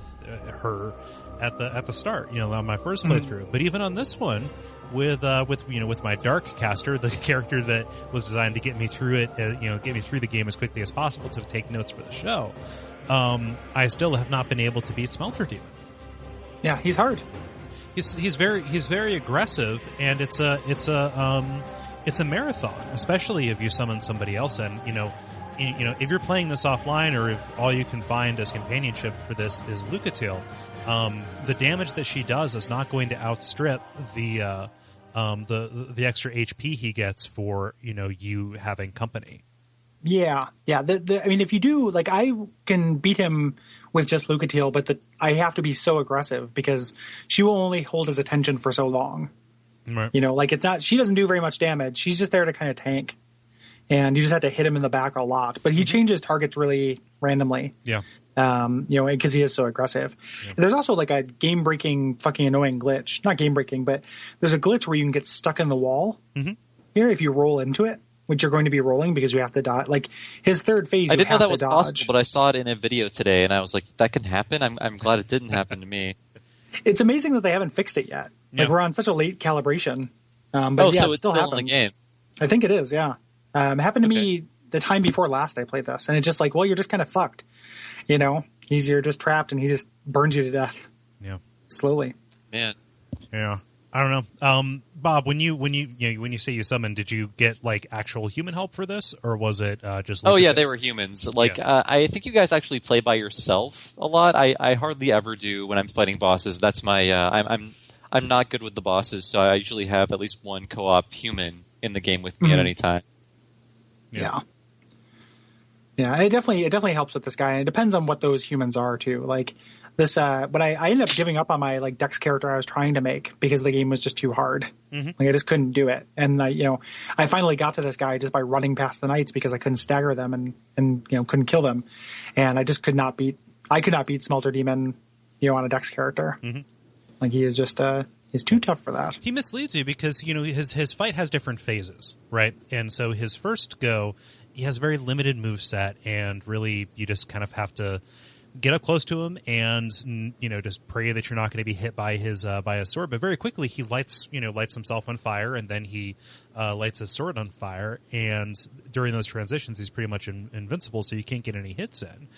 her at the start, on my first playthrough. But even on this one, with my dark caster, the character that was designed to get me through it, get me through the game as quickly as possible to take notes for the show, I still have not been able to beat Smelter Demon. Yeah, he's hard. He's very aggressive, and it's a marathon, especially if you summon somebody else in. If you're playing this offline, or if all you can find as companionship for this is Lucatiel, the damage that she does is not going to outstrip the extra HP he gets for you having company. Yeah. I mean, if you do, like, I can beat him with just Lucatiel, but I have to be so aggressive because she will only hold his attention for so long. Right. It's not. She doesn't do very much damage. She's just there to kind of tank. And you just have to hit him in the back a lot. But he changes targets really randomly. Yeah. Because he is so aggressive. Yeah. There's also like a game-breaking, fucking annoying glitch. Not game-breaking, but there's a glitch where you can get stuck in the wall here if you roll into it, which you're going to be rolling because you have to dodge. Like, his third phase, I didn't know that was dodge. possible, but I saw it in a video today, and I was like, that can happen? I'm glad it didn't happen to me. It's amazing that they haven't fixed it yet. Yeah. Like, we're on such a late calibration. But so it it's still happens. in the game. I think it is, yeah. It happened to me the time before last I played this, and it's just like, well, you're just kind of fucked. You're just trapped, and he just burns you to death. Yeah, slowly. Man. Yeah, I don't know. Bob, when you say you summoned, did you get like actual human help for this, or was it just? Oh yeah, they were humans. Like I think you guys actually play by yourself a lot. I hardly ever do when I'm fighting bosses. That's my I'm not good with the bosses, so I usually have at least one co-op human in the game with me at any time. Yeah. It definitely helps with this guy. And it depends on what those humans are too. Like this, but I ended up giving up on my like Dex character I was trying to make because the game was just too hard. Like I just couldn't do it. And I finally got to this guy just by running past the knights because I couldn't stagger them and couldn't kill them. And I just could not beat Smelter Demon, on a Dex character. Like he is just, he's too tough for that. He misleads you because, his fight has different phases, right? And so his first go, he has very limited moveset, and really you just kind of have to get up close to him and, just pray that you're not going to be hit by his sword. But very quickly he lights himself on fire, and then he lights his sword on fire. And during those transitions, he's pretty much invincible, so you can't get any hits in.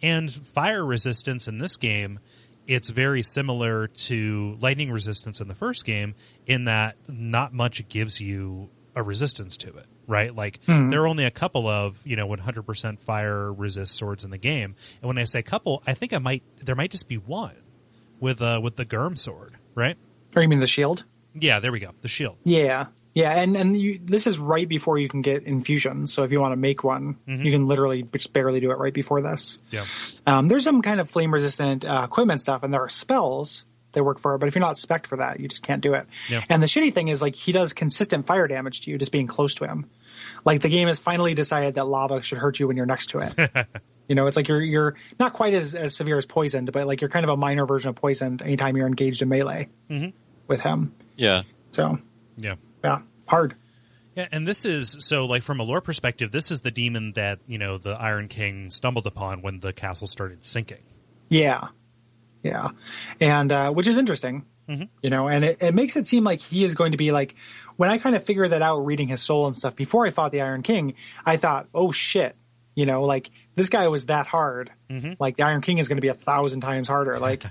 And fire resistance in this game, it's very similar to lightning resistance in the first game in that not much gives you a resistance to it, right? Like there are only a couple of, 100% fire resist swords in the game. And when I say couple, I think there might just be one with the Gurm sword, right? Or you mean the shield? Yeah, there we go. The shield. Yeah. Yeah, and this is right before you can get infusions. So if you want to make one, you can literally just barely do it right before this. Yeah. There's some kind of flame-resistant equipment stuff, and there are spells that work for it. But if you're not spec'd for that, you just can't do it. Yeah. And the shitty thing is, like, he does consistent fire damage to you just being close to him. Like, the game has finally decided that lava should hurt you when you're next to it. It's like you're not quite as severe as poisoned, but like you're kind of a minor version of poisoned anytime you're engaged in melee with him. Yeah. So. Yeah. Yeah, hard. Yeah, and this is, so like from a lore perspective, this is the demon that, the Iron King stumbled upon when the castle started sinking. Yeah. Yeah. And, which is interesting, and it makes it seem like he is going to be like, when I kind of figured that out reading his soul and stuff before I fought the Iron King, I thought, oh shit, like this guy was that hard. Like the Iron King is going to be 1,000 times harder, like,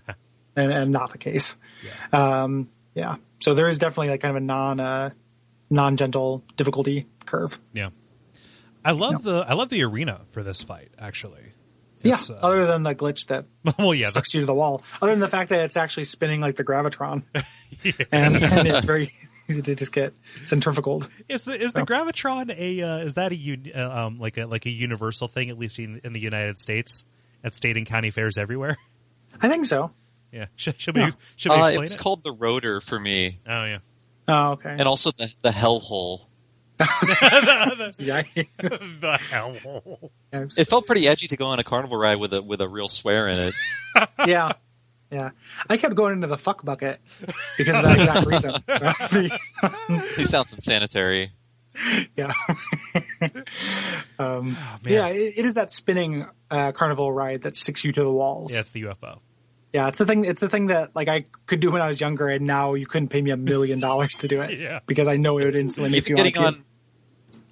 and not the case. Yeah. So there is definitely like kind of a non-gentle difficulty curve. Yeah. I love the arena for this fight, actually. It's, other than the glitch that sucks you to the wall. Other than the fact that it's actually spinning like the Gravitron. And it's very easy to just get centrifuged. Is the Gravitron like a universal thing, at least in the United States, at state and county fairs everywhere? I think so. Yeah. Should we explain it? It's called the rotor for me. Oh yeah. Oh, okay. And also the hell hole. Yeah. The hell. It felt pretty edgy to go on a carnival ride with a real swear in it. Yeah. Yeah. I kept going into the fuck bucket because of that exact reason. So. He sounds unsanitary. Yeah. Yeah, it is that spinning carnival ride that sticks you to the walls. Yeah, it's the UFO. Yeah, it's the thing that like I could do when I was younger, and now you couldn't pay me $1 million to do it. Yeah. Because I know it would instantly make you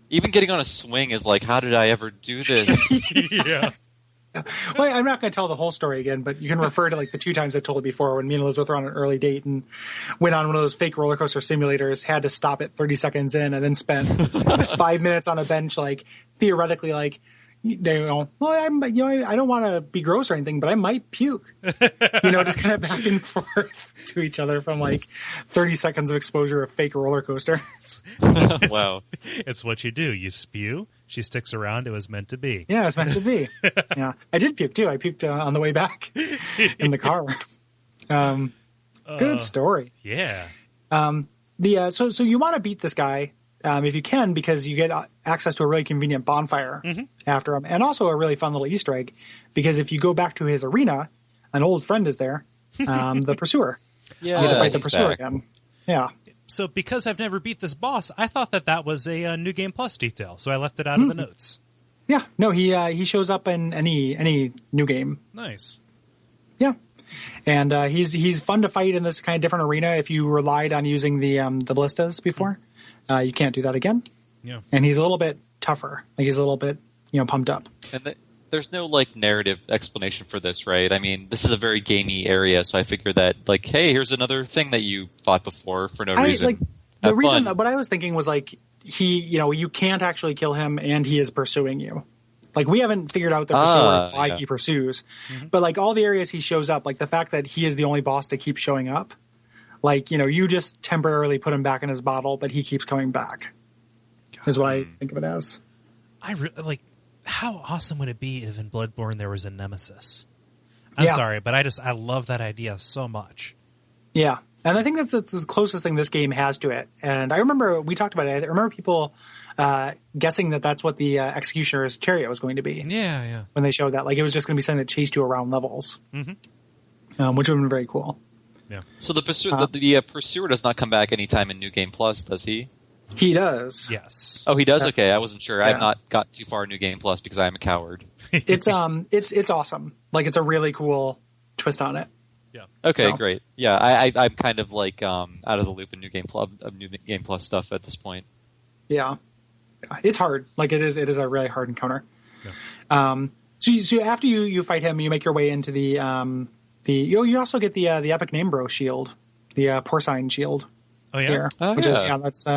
Even getting on a swing is like, how did I ever do this? Yeah. Well, I'm not going to tell the whole story again, but you can refer to like the 2 times I told it before when me and Elizabeth were on an early date and went on one of those fake roller coaster simulators, had to stop at 30 seconds in, and then spent 5 minutes on a bench, like theoretically, like, you know, well, I don't want to be gross or anything, but I might puke. Just kind of back and forth to each other from like 30 seconds of exposure of fake roller coaster. Wow. It's what you do. You spew. She sticks around. It was meant to be. Yeah, it was meant to be. Yeah, I did puke too. I puked on the way back in the car. Good story. Yeah. So you want to beat this guy if you can, because you get access to a really convenient bonfire after him, and also a really fun little Easter egg, because if you go back to his arena, an old friend is there, the Pursuer. Yeah, you have to fight the he's Pursuer back. again. Yeah. So because I've never beat this boss, I thought that was a New Game Plus detail, so I left it out of the notes. Yeah. No, he shows up in any new game. Nice. Yeah. And he's fun to fight in this kind of different arena. If you relied on using the ballistas before, you can't do that again. Yeah. And he's a little bit tougher. Like he's a little bit, pumped up. And there's no like narrative explanation for this, right? I mean, this is a very gamey area, so I figure that like, hey, here's another thing that you fought before for no reason. Like the Have reason fun. what I was thinking was like you can't actually kill him, and he is pursuing you. Like we haven't figured out the pursuer why he pursues, but like all the areas he shows up, like the fact that he is the only boss that keeps showing up, like you just temporarily put him back in his bottle, but he keeps coming back. Is what I think of it as. How awesome would it be if in Bloodborne there was a nemesis? I'm sorry, but I love that idea so much. Yeah. And I think that's the closest thing this game has to it. And I remember we talked about it. I remember people guessing that that's what the Executioner's chariot was going to be. Yeah. When they showed that. Like it was just going to be something that chased you around levels. Which would have been very cool. Yeah. So the Pursuer does not come back anytime in New Game Plus, does he? He does. Yes. Oh, he does? Okay, I wasn't sure. Yeah. I've not got too far in New Game Plus because I am a coward. It's awesome. Like it's a really cool twist on it. Yeah. Okay, So. great. Yeah, I'm kind of like out of the loop in New Game Plus stuff at this point. Yeah. It's hard. Like it is a really hard encounter. Yeah. So after you fight him, you make your way into the you also get the Epic Name Bro shield, the porcine shield. Oh yeah. Here, Oh, which yeah. that's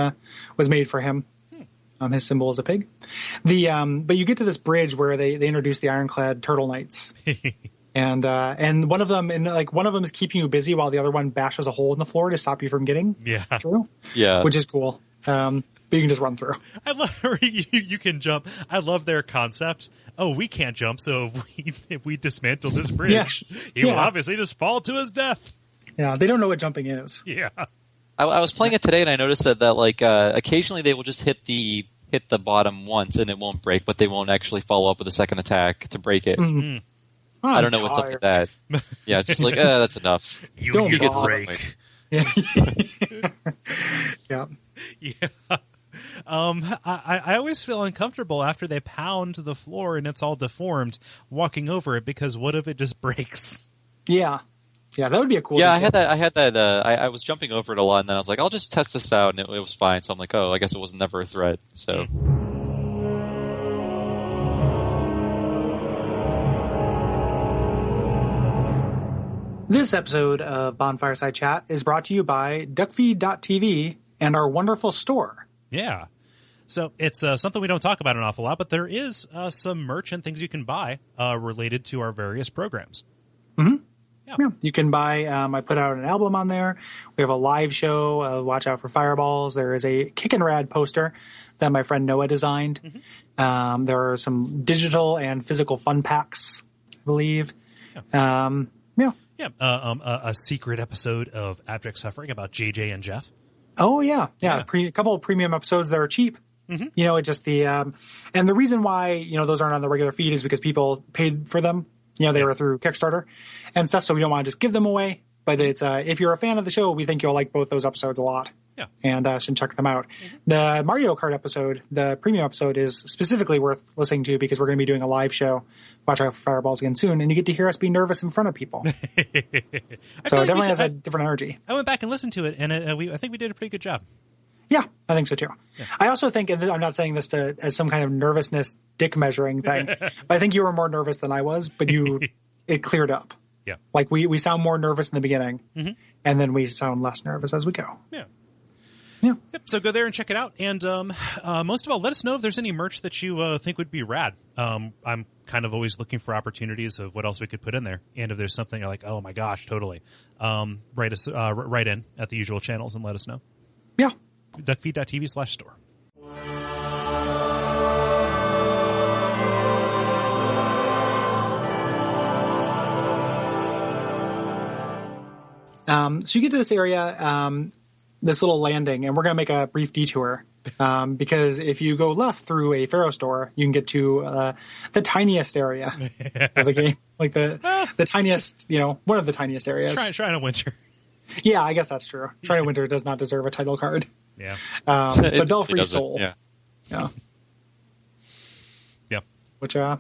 was made for him. His symbol is a pig. But you get to this bridge where they introduce the Ironclad Turtle Knights. And one of them is keeping you busy while the other one bashes a hole in the floor to stop you from getting through. Yeah. Which is cool. But you can just run through. I love you can jump. I love their concept. Oh, we can't jump, so if we dismantle this bridge, he will obviously just fall to his death. Yeah, they don't know what jumping is. Yeah. I was playing it today and I noticed that like occasionally they will just hit the bottom once and it won't break, but they won't actually follow up with a second attack to break it. I don't know what's up with that. Yeah, just like that's enough. You Don't need a bother. break. Yeah. Yeah. Yeah. I always feel uncomfortable after they pound the floor and it's all deformed walking over it, because what if it just breaks? Yeah. Yeah, that would be a cool Yeah, detail. I had that. I was jumping over it a lot, and then I was like, I'll just test this out, and it was fine. So I'm like, oh, I guess it was never a threat. So. This episode of Bonfireside Chat is brought to you by Duckfeed.tv and our wonderful store. Yeah. So it's something we don't talk about an awful lot, but there is some merch and things you can buy related to our various programs. Yeah, you can buy. I put out an album on there. We have a live show. Watch out for fireballs. There is a Kickin' Rad poster that my friend Noah designed. There are some digital and physical fun packs, I believe. A secret episode of Abject Suffering about JJ and Jeff. Oh yeah. A couple of premium episodes that are cheap. You know, it just and the reason why those aren't on the regular feed is because people paid for them. They were through Kickstarter and stuff, so we don't want to just give them away. But it's if you're a fan of the show, we think you'll like both those episodes a lot. Yeah. And should check them out. The Mario Kart episode, the premium episode, is specifically worth listening to because we're going to be doing a live show. Watch out for fireballs again soon, and you get to hear us be nervous in front of people. So it definitely has a different energy. I went back and listened to it, and I think we did a pretty good job. Yeah, I think so too. Yeah. I also think, and I'm not saying this as some kind of nervousness dick measuring thing, but I think you were more nervous than I was, but it cleared up. Yeah. Like we sound more nervous in the beginning, and then we sound less nervous as we go. Yeah. Yeah. Yep. So go there and check it out. And most of all, let us know if there's any merch that you think would be rad. I'm kind of always looking for opportunities of what else we could put in there. And if there's something you're like, oh my gosh, totally, write in at the usual channels and let us know. Yeah. Duckfeed.tv/store. So you get to this area, this little landing, and we're going to make a brief detour because if you go left through a Pharaoh store, you can get to the tiniest area of the game, like the tiniest, one of the tiniest areas. Shrine of Winter. Yeah, I guess that's true. Shrine of Winter does not deserve a title card. Yeah. But Belfry Soul. Yeah. Yeah. Yeah. Which, yeah.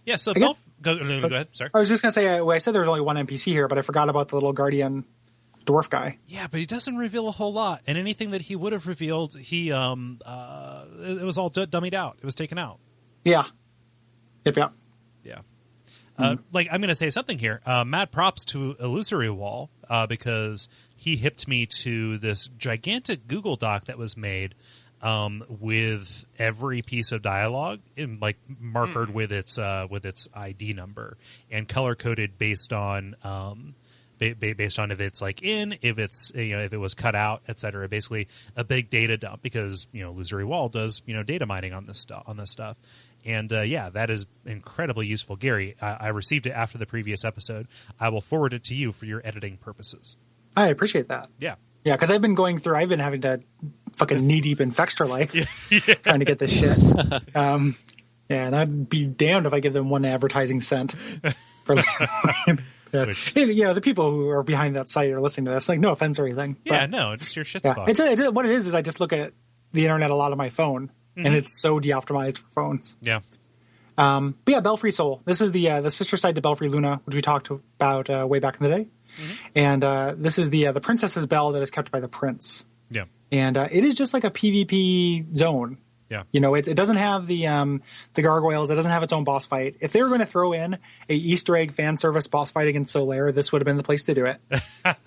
Yeah, so go ahead. Sorry. I was just going to say, I said there's only one NPC here, but I forgot about the little guardian dwarf guy. Yeah, but he doesn't reveal a whole lot. And anything that he would have revealed, it was all dummied out. It was taken out. Yeah. Yep. Yeah. I'm going to say something here. Mad props to Illusory Wall because he hipped me to this gigantic Google Doc that was made with every piece of dialogue markered with its ID number and color coded based on if it's if it was cut out, etc. Basically, a big data dump because Illusory Wall does data mining on this stuff. And that is incredibly useful. Gary, I received it after the previous episode. I will forward it to you for your editing purposes. I appreciate that. Yeah. Yeah, because I've been having to fucking knee deep in Fextra Life trying to get this shit. And I'd be damned if I give them one advertising cent. For the people who are behind that site are listening to this. Like, no offense or anything. Yeah, no, just your shit spot. What it is I just look at the internet a lot on my phone. And it's so de-optimized for phones. Yeah. But yeah, Belfry Soul. This is the sister side to Belfry Luna, which we talked about way back in the day. And this is the princess's bell that is kept by the prince. Yeah. And it is just like a PvP zone. Yeah. It doesn't have the gargoyles. It doesn't have its own boss fight. If they were going to throw in a Easter egg fan service boss fight against Solaire, this would have been the place to do it.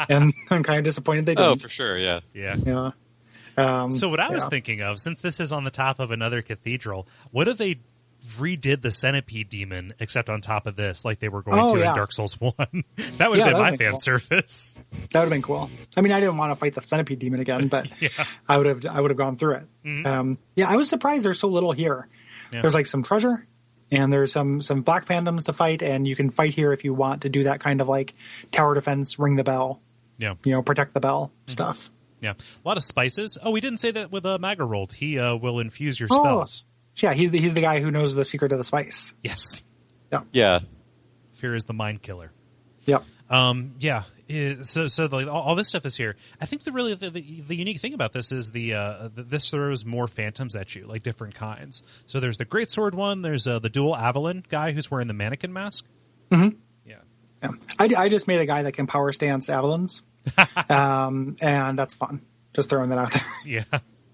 And I'm kind of disappointed they didn't. Oh, for sure. Yeah. Yeah. Yeah. So what I was thinking of, since this is on the top of another cathedral, what if they redid the centipede demon except on top of this like they were going to in Dark Souls 1? That would have been my fan service. That would have been cool. I mean, I didn't want to fight the centipede demon again, but I would have gone through it. I was surprised there's so little here. Yeah. There's like some treasure and there's some black pandoms to fight, and you can fight here if you want to do that kind of like tower defense, ring the bell, protect the bell stuff. Yeah, a lot of spices. Oh, we didn't say that with Magarold. He will infuse your spells. Yeah, he's the guy who knows the secret of the spice. Yes. Yeah. Fear is the mind killer. Yep. So all this stuff is here. I think the unique thing about this is this throws more phantoms at you, like different kinds. So there's the greatsword one. There's the dual Avalon guy who's wearing the mannequin mask. Mm-hmm. Yeah. I just made a guy that can power stance Avalons. And that's fun. Just throwing that out there. Yeah.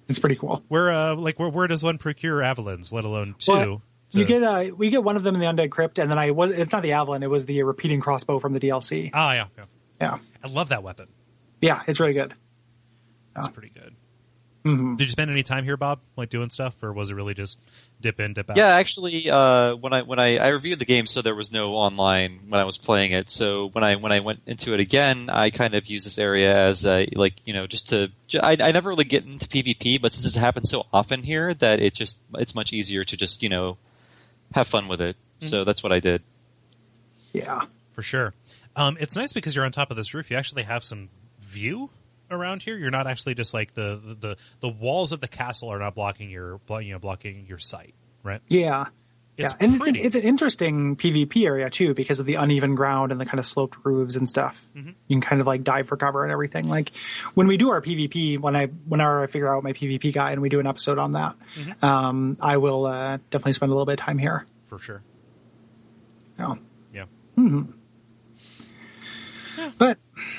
It's pretty cool. Where does one procure Avalons, let alone two? Well, we get one of them in the Undead Crypt, and then it's not the Avalon, it was the repeating crossbow from the DLC. Oh, yeah. Yeah. I love that weapon. Yeah, it's really good. That's pretty good. Mhm. Did you spend any time here, Bob, like doing stuff, or was it really just dip in, dip out? Yeah, actually, when I reviewed the game, so there was no online when I was playing it. So when I went into it again, I kind of used this area as just to. I never really get into PvP, but since it happens so often here, that it's much easier to just have fun with it. Mm-hmm. So that's what I did. Yeah. For sure. It's nice because you're on top of this roof. You actually have some view around here. You're not actually just like the walls of the castle are not blocking your sight, right? Yeah. It's and pretty. it's an interesting PvP area too because of the uneven ground and the kind of sloped roofs and stuff. Mm-hmm. You can kind of like dive for cover and everything. Like when we do our PvP, whenever I figure out my PvP guide and we do an episode on that, I will definitely spend a little bit of time here. For sure. Yeah. Yeah. Mm-hmm. But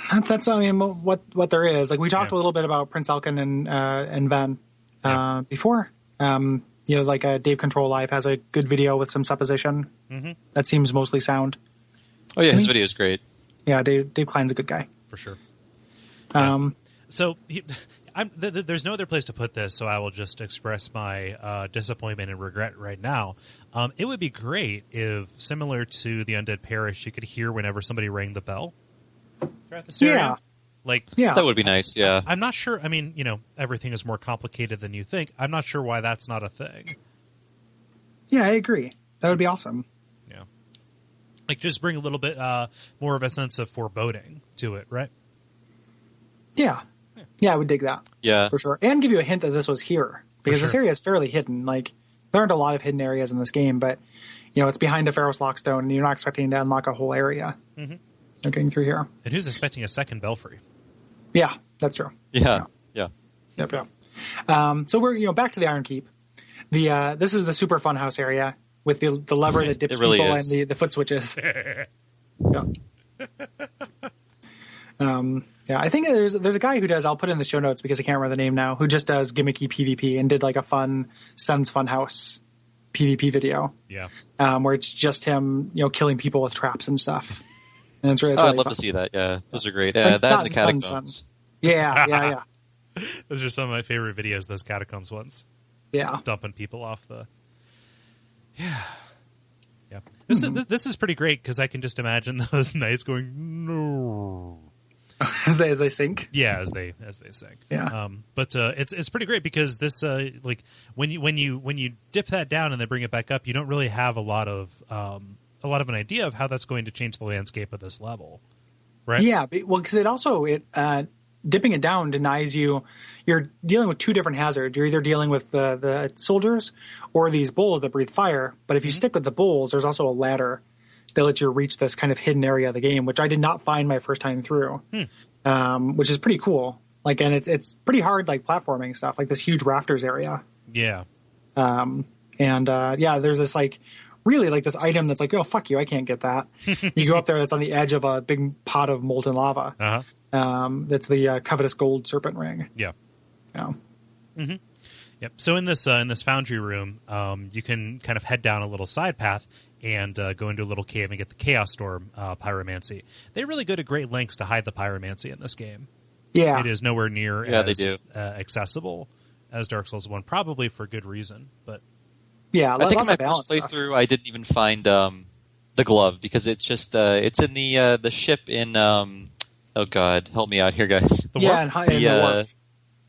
that's what there is. Like we talked a little bit about Prince Elkin and Ven before. Dave Control Live has a good video with some supposition. Mm-hmm. That seems mostly sound. Oh yeah, his video is great. Yeah, Dave Klein's a good guy. For sure. Yeah. There's no other place to put this, so I will just express my disappointment and regret right now. It would be great if, similar to the Undead Parish, you could hear whenever somebody rang the bell throughout this area. That would be nice. Yeah, I'm not sure. I mean, everything is more complicated than you think. I'm not sure why that's not a thing. Yeah, I agree. That would be awesome. Yeah, just bring a little bit more of a sense of foreboding to it, right? Yeah. Yeah, I would dig that. Yeah. For sure. And give you a hint that this was here. Because this area is fairly hidden. Like, there aren't a lot of hidden areas in this game, but, it's behind a Pharos Lockstone, and you're not expecting to unlock a whole area. Mm-hmm. Looking through here. And who's expecting a second Belfry? Yeah, that's true. Yeah. Yep. So we're, back to the Iron Keep. This is the super fun house area with the lever that dips really people is. and the foot switches. Yeah, I think there's a guy who does, I'll put it in the show notes because I can't remember the name now, who just does gimmicky PvP and did like a fun Sun's Funhouse PvP video. Yeah. Where it's just him, killing people with traps and stuff. And it's really I'd fun. love to see that. Yeah, those are great. But That and the not fun, catacombs. Yeah. Those are some of my favorite videos, those catacombs ones. Yeah. Dumping people off the... Yeah. This is pretty great because I can just imagine those knights going, no... as they sink. Yeah, as they sink. Yeah. But it's pretty great because this when you dip that down and then bring it back up, you don't really have a lot of an idea of how that's going to change the landscape of this level, right? Yeah, well, because dipping it down denies you're dealing with two different hazards. You're either dealing with the soldiers or these bulls that breathe fire. But if you stick with the bulls, there's also a ladder that lets you reach this kind of hidden area of the game, which I did not find my first time through, which is pretty cool. Like, and it's pretty hard, like platforming stuff, like this huge rafters area. Yeah. There's this really this item that's like, oh, fuck you, I can't get that. You go up there, that's on the edge of a big pot of molten lava. Uh-huh. That's the covetous gold serpent ring. Yeah. Yeah. Mm-hmm. Yep. So in this foundry room, you can kind of head down a little side path and go into a little cave and get the Chaos Storm pyromancy. They really go to great lengths to hide the pyromancy in this game. Yeah. It is nowhere near they do. accessible as Dark Souls 1, probably for good reason. But yeah, I think in lots my of first balance playthrough, I didn't even find the glove because it's just it's in the ship in oh god, help me out here, guys. The yeah, warp? and the wharf.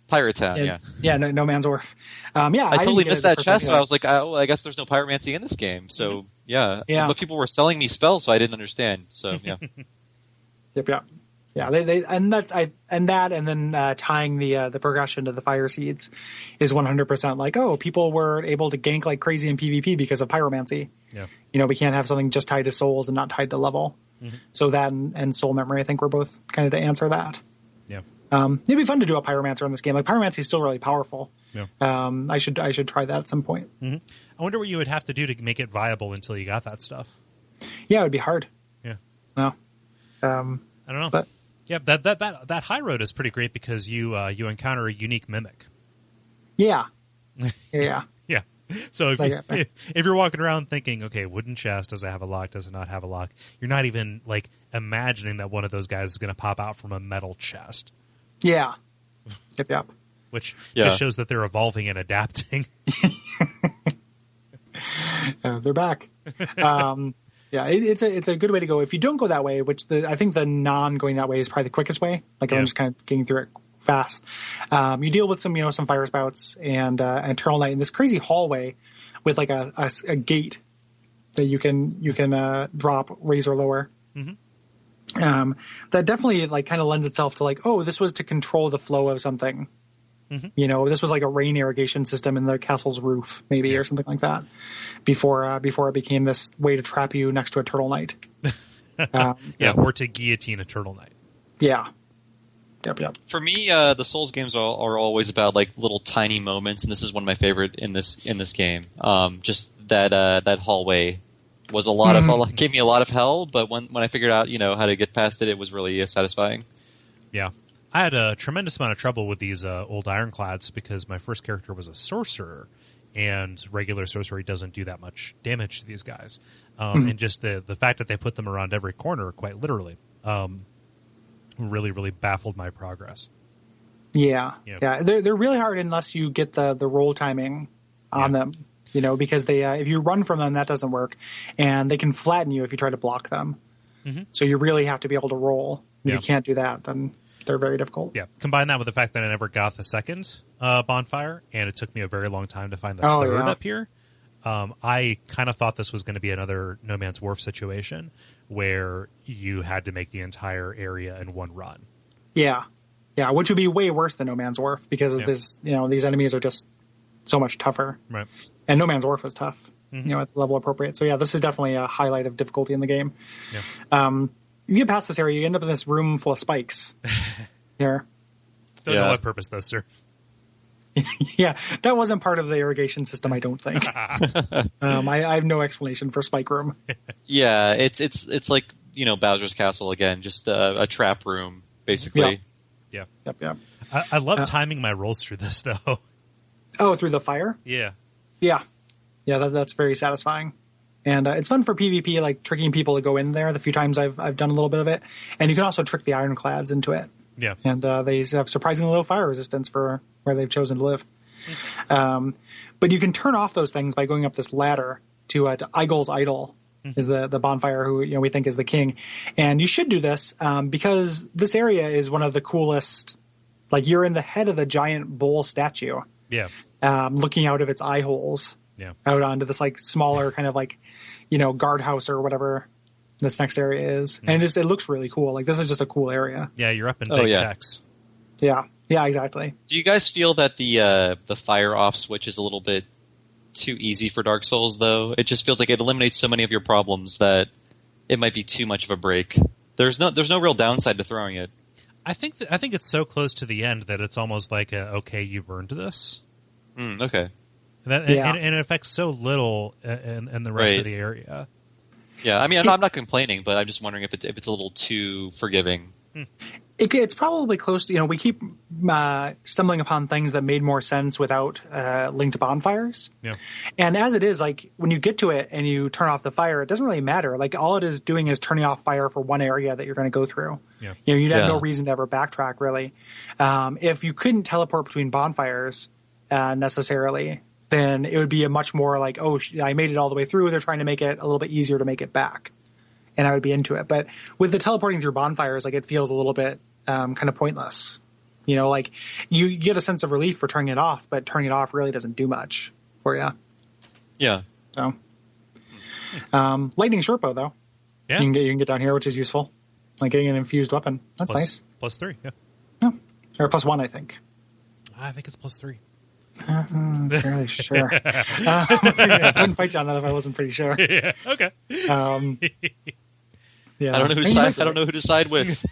Pirate Town, yeah. Yeah, no Man's Wharf. I totally didn't missed get it that the chest, first so I was like, I guess there's no pyromancy in this game. So, yeah. But people were selling me spells, so I didn't understand. So, yeah. Yep. Yeah, they and then tying the progression to the fire seeds is 100% like, oh, people were able to gank like crazy in PvP because of pyromancy. Yeah. We can't have something just tied to souls and not tied to level. Mm-hmm. So that and soul memory, I think, were both kind of to answer that. Yeah. It'd be fun to do a pyromancer in this game. Like pyromancy is still really powerful. Yeah. I should try that at some point. Mm-hmm. I wonder what you would have to do to make it viable until you got that stuff. Yeah, it would be hard. Yeah. No. I don't know. But yeah, that high road is pretty great because you encounter a unique mimic. Yeah. Yeah. Yeah. So if you're walking around thinking, okay, wooden chest, does it have a lock? Does it not have a lock? You're not even imagining that one of those guys is going to pop out from a metal chest. Yeah. Yep. which Yeah. just shows that they're evolving and adapting. They're back. It's a good way to go. If you don't go that way, which I think the non going that way is probably the quickest way. Like I'm just kind of getting through it fast. You deal with some fire spouts and Eternal Night in this crazy hallway with like a gate that you can drop, raise or lower. Mm-hmm. That definitely like kind of lends itself to like, oh, this was to control the flow of something. Mm-hmm. This was like a rain irrigation system in the castle's roof, maybe, or something like that, before it became this way to trap you next to Eternal Night. Or to guillotine Eternal Night. Yeah. Yep. For me, the Souls games are always about like little tiny moments, and this is one of my favorite in this game. Just that hallway was gave me a lot of hell, but when I figured out how to get past it, it was really satisfying. Yeah. I had a tremendous amount of trouble with these old ironclads because my first character was a sorcerer, and regular sorcery doesn't do that much damage to these guys. And just the fact that they put them around every corner, quite literally, really, really baffled my progress. Yeah. They're really hard unless you get the roll timing on them, because they if you run from them, that doesn't work, and they can flatten you if you try to block them. Mm-hmm. So you really have to be able to roll. If you can't do that, then they're very difficult. Yeah. Combine that with the fact that I never got the second bonfire, and it took me a very long time to find the third up here. I kind of thought this was going to be another No Man's Wharf situation where you had to make the entire area in one run. Yeah, which would be way worse than No Man's Wharf because of this. These enemies are just so much tougher. Right. And No Man's Wharf is tough. At the level appropriate. So yeah, this is definitely a highlight of difficulty in the game. Yeah. You get past this area, you end up in this room full of spikes. Here. Don't know what purpose though, sir. Yeah, that wasn't part of the irrigation system, I don't think. I have no explanation for spike room. Yeah, it's like Bowser's Castle again, just a trap room basically. Yeah. Yep. I love timing my rolls through this though. Oh, through the fire? Yeah. Yeah, that's very satisfying. And it's fun for PvP, like tricking people to go in there the few times I've done a little bit of it. And you can also trick the ironclads into it. Yeah. And they have surprisingly low fire resistance for where they've chosen to live. But you can turn off those things by going up this ladder to Eigol's Idol, is the bonfire who we think is the king. And you should do this because this area is one of the coolest. Like you're in the head of the giant bull statue. Yeah. Looking out of its eye holes. Yeah. Out onto this like smaller kind of like, guardhouse or whatever this next area is. And it looks really cool. Like this is just a cool area. Yeah, you're up in big techs. Yeah. Yeah, exactly. Do you guys feel that the fire off switch is a little bit too easy for Dark Souls though? It just feels like it eliminates so many of your problems that it might be too much of a break. There's no real downside to throwing it. I think it's so close to the end that it's almost like okay, you've earned this. Okay. And it affects so little in the rest of the area. Yeah, I mean, I'm not complaining, but I'm just wondering if it's a little too forgiving. It's probably close to, we keep stumbling upon things that made more sense without linked bonfires. Yeah. And as it is, like, when you get to it and you turn off the fire, it doesn't really matter. Like, all it is doing is turning off fire for one area that you're going to go through. Yeah. You'd have no reason to ever backtrack, really. If you couldn't teleport between bonfires necessarily, then it would be a much more like, oh, I made it all the way through. They're trying to make it a little bit easier to make it back. And I would be into it. But with the teleporting through bonfires, like, it feels a little bit kind of pointless. Like, you get a sense of relief for turning it off, but turning it off really doesn't do much for you. Yeah. So, lightning short bow, though. Yeah. You can get down here, which is useful. Like getting an infused weapon. That's nice. +3, yeah. Oh. Or +1, I think. I think it's +3. I'm fairly sure. I wouldn't fight you on that if I wasn't pretty sure. Yeah, okay. Yeah. I don't know who to side with.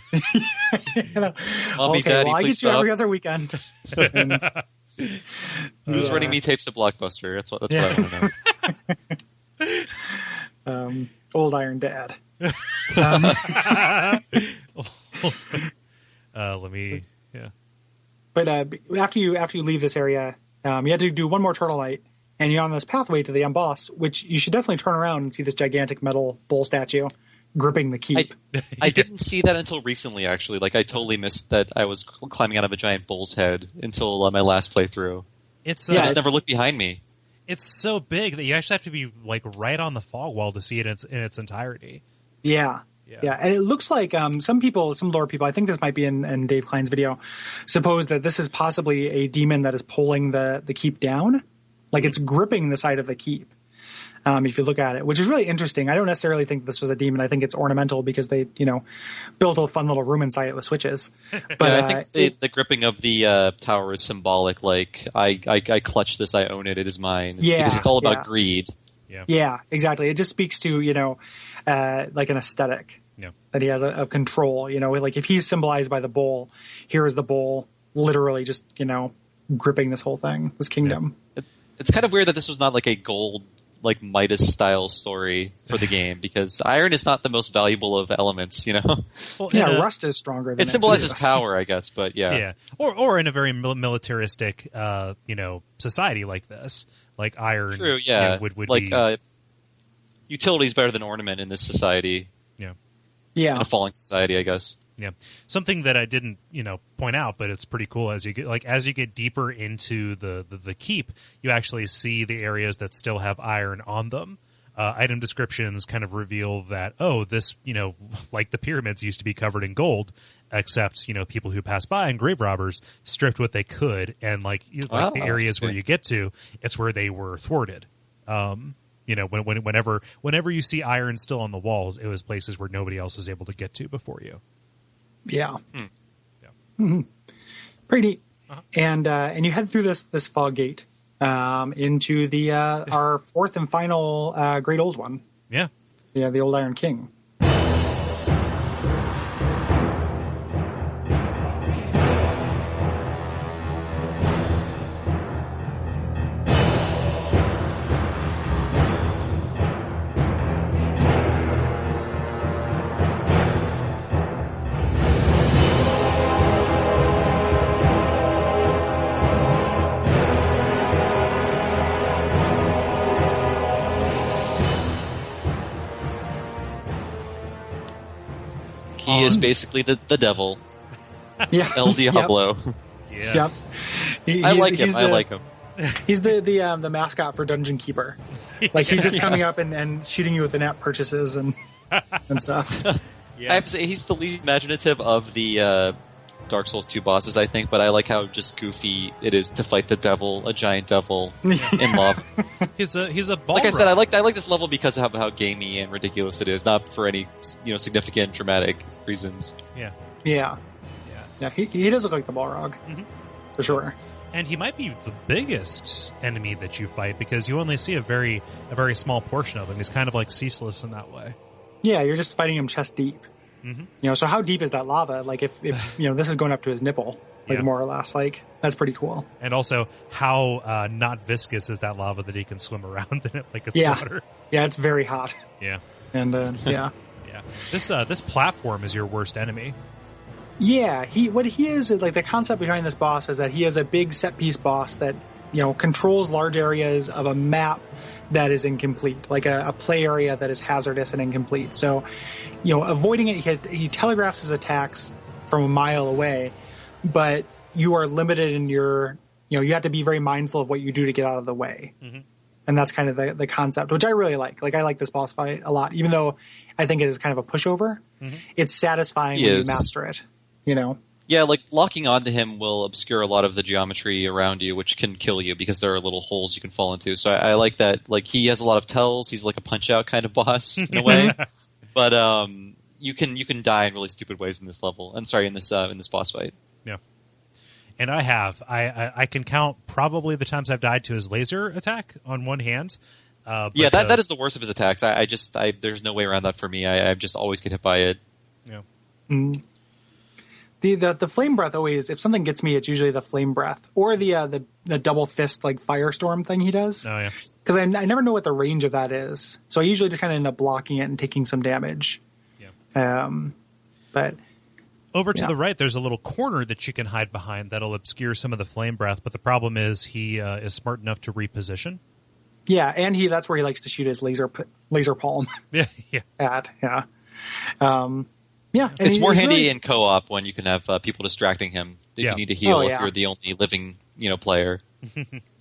Mommy, Daddy, I get you every other weekend. And, who's running me tapes to Blockbuster? That's what I want to know. Old Iron Dad. Let me. Yeah. But after you leave this area, you have to do one more Turtle Night, and you're on this pathway to the end boss, which you should definitely turn around and see this gigantic metal bull statue gripping the keep. I didn't see that until recently, actually. Like, I totally missed that I was climbing out of a giant bull's head until my last playthrough. I just never looked behind me. It's so big that you actually have to be like right on the fog wall to see it in its entirety. Yeah. And it looks like some lore people, I think this might be in Dave Klein's video, suppose that this is possibly a demon that is pulling the keep down. Like it's gripping the side of the keep. If you look at it, which is really interesting. I don't necessarily think this was a demon. I think it's ornamental because they, built a fun little room inside it with switches. But I think the gripping of the tower is symbolic. Like, I clutch this, I own it, it is mine. Yeah. Because it's all about greed. Yeah, exactly. It just speaks to, like an aesthetic that he has of control. Like if he's symbolized by the bowl, here is the bowl literally just, gripping this whole thing, this kingdom. Yeah. It's kind of weird that this was not like a gold, like Midas style story for the game, because iron is not the most valuable of elements, Well, rust is stronger than it symbolizes power, I guess, but or in a very militaristic society like this, like iron. True, would like be utility is better than ornament in this society. In a falling society, I guess. Yeah, something that I didn't, point out, but it's pretty cool as you get deeper into the keep, you actually see the areas that still have iron on them. Item descriptions kind of reveal that, this, like the pyramids used to be covered in gold, except, people who passed by and grave robbers stripped what they could, and the areas where you get to, it's where they were thwarted. Whenever you see iron still on the walls, it was places where nobody else was able to get to before you. Yeah. Mm-hmm. Pretty neat. Uh-huh. And you head through this fog gate into the our fourth and final Great Old One. Yeah. Yeah, the Old Iron King. He is basically the devil. Yeah. El Diablo. Yeah. Yep. I like him. He's the mascot for Dungeon Keeper. Like he's just coming up and shooting you with in-app purchases and stuff. Yeah. I have to say he's the least imaginative of the Dark Souls 2 bosses, I think, but I like how just goofy it is to fight the devil, a giant devil in lava. He's a ball. Like I said, I like this level because of how gamey and ridiculous it is, not for any significant dramatic reasons. Yeah. He does look like the Balrog, for sure. And he might be the biggest enemy that you fight because you only see a very small portion of him. He's kind of like ceaseless in that way. Yeah, you're just fighting him chest deep. Mm-hmm. So how deep is that lava? Like if this is going up to his nipple, more or less, like that's pretty cool. And also how not viscous is that lava that he can swim around in it like it's water. Yeah, it's very hot. Yeah. And Yeah. This platform is your worst enemy. Yeah, what he is like the concept behind this boss is that he is a big set piece boss that controls large areas of a map that is incomplete, like a play area that is hazardous and incomplete. So, avoiding it, he telegraphs his attacks from a mile away, but you are limited in your, you have to be very mindful of what you do to get out of the way. Mm-hmm. And that's kind of the concept, which I really like. Like, I like this boss fight a lot, even though I think it is kind of a pushover. Mm-hmm. It's satisfying when you master it, Yeah, like locking onto him will obscure a lot of the geometry around you, which can kill you because there are little holes you can fall into. So I like that. Like he has a lot of tells. He's like a punch-out kind of boss in a way. But you can die in really stupid ways in this level. I'm sorry, in this boss fight. Yeah. And I can count probably the times I've died to his laser attack on one hand. That is the worst of his attacks. I there's no way around that for me. I just always get hit by it. Yeah. Mm. The flame breath always, if something gets me, it's usually the flame breath or the double fist like firestorm thing he does. Oh yeah. Because I never know what the range of that is, so I usually just kind of end up blocking it and taking some damage. Yeah. But over to the right, there's a little corner that you can hide behind that'll obscure some of the flame breath. But the problem is he is smart enough to reposition. Yeah, and that's where he likes to shoot his laser palm. Yeah. At. Yeah, and It's more he's handy really- in co-op when you can have people distracting him if Yeah. you need to heal Oh, if yeah. you're the only living player.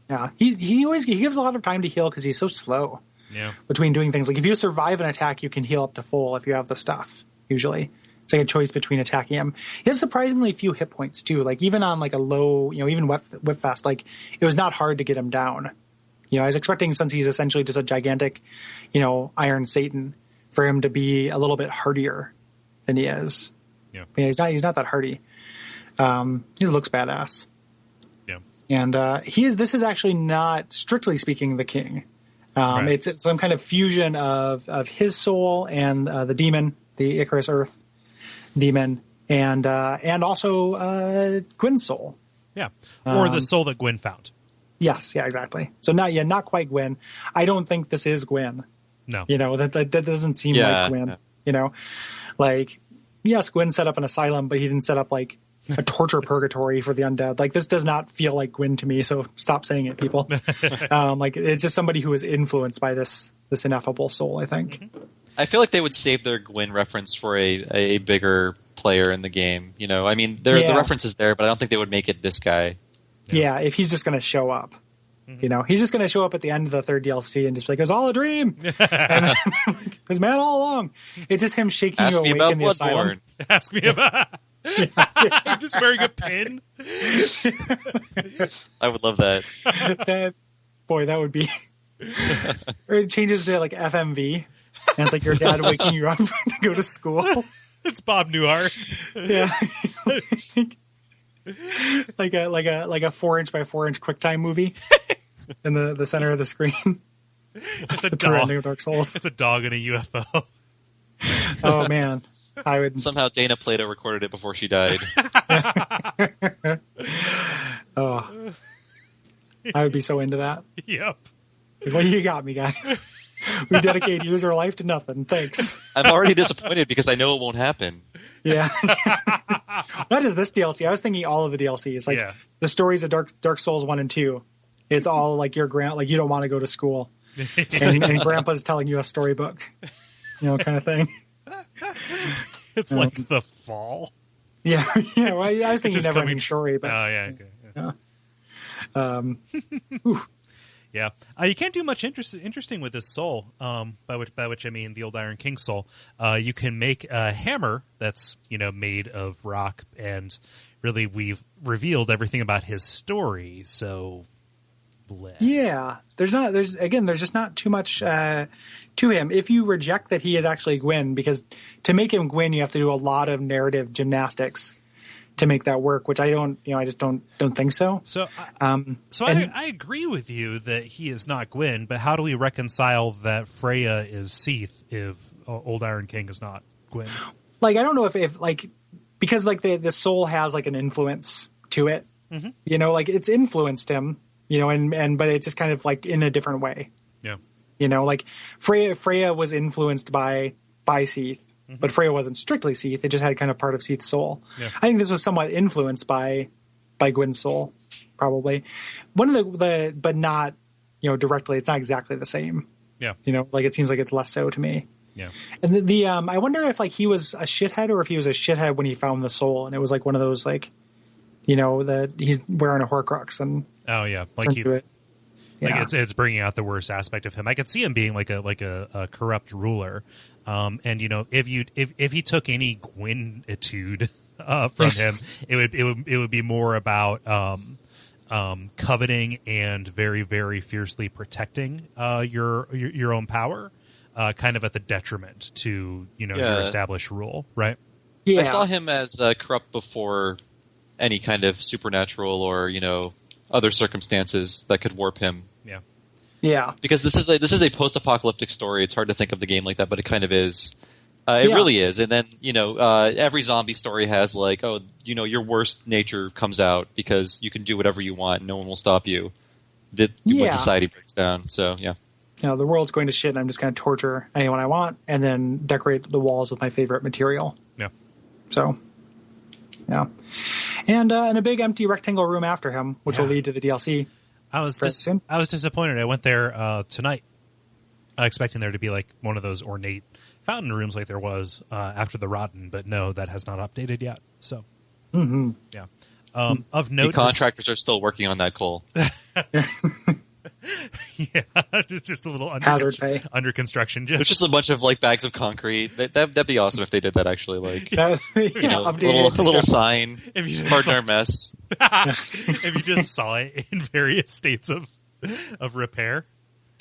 Yeah, he gives a lot of time to heal because he's so slow Yeah. between doing things. Like if you survive an attack, you can heal up to full if you have the stuff. Usually, it's like a choice between attacking him. He has surprisingly few hit points too. Like even on like a low, even whip fast, like it was not hard to get him down. I was expecting, since he's essentially just a gigantic, Iron Satan, for him to be a little bit hardier than he is. Yeah. He's not that hardy. He looks badass. Yeah. And this is actually not, strictly speaking, the king. Right. It's some kind of fusion of his soul and the demon, the Icarus Earth demon, and also Gwyn's soul. Yeah. Or the soul that Gwyn found. Yes, yeah, exactly. So not quite Gwyn. I don't think this is Gwyn. No. That doesn't seem Yeah, like Gwyn. yeah. Like, yes, Gwyn set up an asylum, but he didn't set up like a torture purgatory for the undead. Like, this does not feel like Gwyn to me. So stop saying it, people. Like, it's just somebody who is influenced by this ineffable soul, I think. Mm-hmm. I feel like they would save their Gwyn reference for a bigger player in the game. I mean, the reference is there, but I don't think they would make it this guy. Yeah, if he's just going to show up. He's just going to show up at the end of the third DLC and just be like, it was all a dream. And it was man all along. It's just him shaking Ask you me awake about in the asylum. Bloodborne. Ask me about. Just wearing a pin. I would love that. Boy, that would be. Or it changes to like FMV, and it's like your dad waking you up to go to school. It's Bob Newhart. Yeah, like a 4-inch by 4-inch QuickTime movie in the center of the screen. It's a the true dog. ending of Dark Souls. It's a dog and a UFO. Oh man, I would. Somehow Dana Plato recorded it before she died. Oh, I would be so into that. Yep. Like, well, you got me, guys. We dedicate years of our life to nothing. Thanks. I'm already disappointed because I know it won't happen. Yeah. Not just this DLC. I was thinking all of the DLCs. Like Yeah. the stories of Dark Souls 1 and 2. It's all like your like you don't want to go to school. and grandpa's telling you a storybook. Kind of thing. It's like the fall. Yeah. Yeah. Well, I was thinking just never coming- ending story, but Oh yeah. Okay. yeah. Yeah, you can't do much interesting with this soul. By which I mean the old Iron King soul. You can make a hammer that's made of rock, and really we've revealed everything about his story. So, bleh. Yeah. There's just not too much to him. If you reject that he is actually Gwyn, because to make him Gwyn, you have to do a lot of narrative gymnastics to make that work, which I just don't think so. So, And- I agree with you that he is not Gwyn, but how do we reconcile that Freya is Seath if old Iron King is not Gwyn? Like, I don't know if like, because like the soul has like an influence to it, like it's influenced him, but it's just kind of like in a different way. Yeah. Like Freya was influenced by Seath, but Freya wasn't strictly Seath. It just had kind of part of Seath's soul. Yeah. I think this was somewhat influenced by Gwyn's soul, probably. One of the but not, directly. It's not exactly the same. Yeah. Like it seems like it's less so to me. Yeah. And the I wonder if like he was a shithead or if he was a shithead when he found the soul, and it was like one of those like, that he's wearing a Horcrux and Oh yeah. Like turned he. to it. Like Yeah. it's bringing out the worst aspect of him. I could see him being like a corrupt ruler, and if he took any Gwynitude from him, it would be more about coveting and very very fiercely protecting your own power, kind of at the detriment to your established rule, right? Yeah. I saw him as corrupt before any kind of supernatural or other circumstances that could warp him. Yeah. Yeah. Because this is a post-apocalyptic story. It's hard to think of the game like that, but it kind of is. It Yeah. really is. And then every zombie story has like, your worst nature comes out because you can do whatever you want. And no one will stop you. When Yeah. society breaks down. So yeah. The world's going to shit, and I'm just going to torture anyone I want, and then decorate the walls with my favorite material. Yeah. So, yeah. And a big empty rectangle room after him, which will Yeah. lead to the DLC. I was Very soon. disappointed. I went there tonight, expecting there to be like one of those ornate fountain rooms like there was after the Rotten, but no, that has not updated yet. So, yeah. Of note, the contractors are still working on that, Kole. Yeah, it's just a little hazard pay under construction. It's just a bunch of bags of concrete. That'd be awesome if they did that. Actually, updated a little sign. If you pardon our mess. If you just saw it in various states of repair,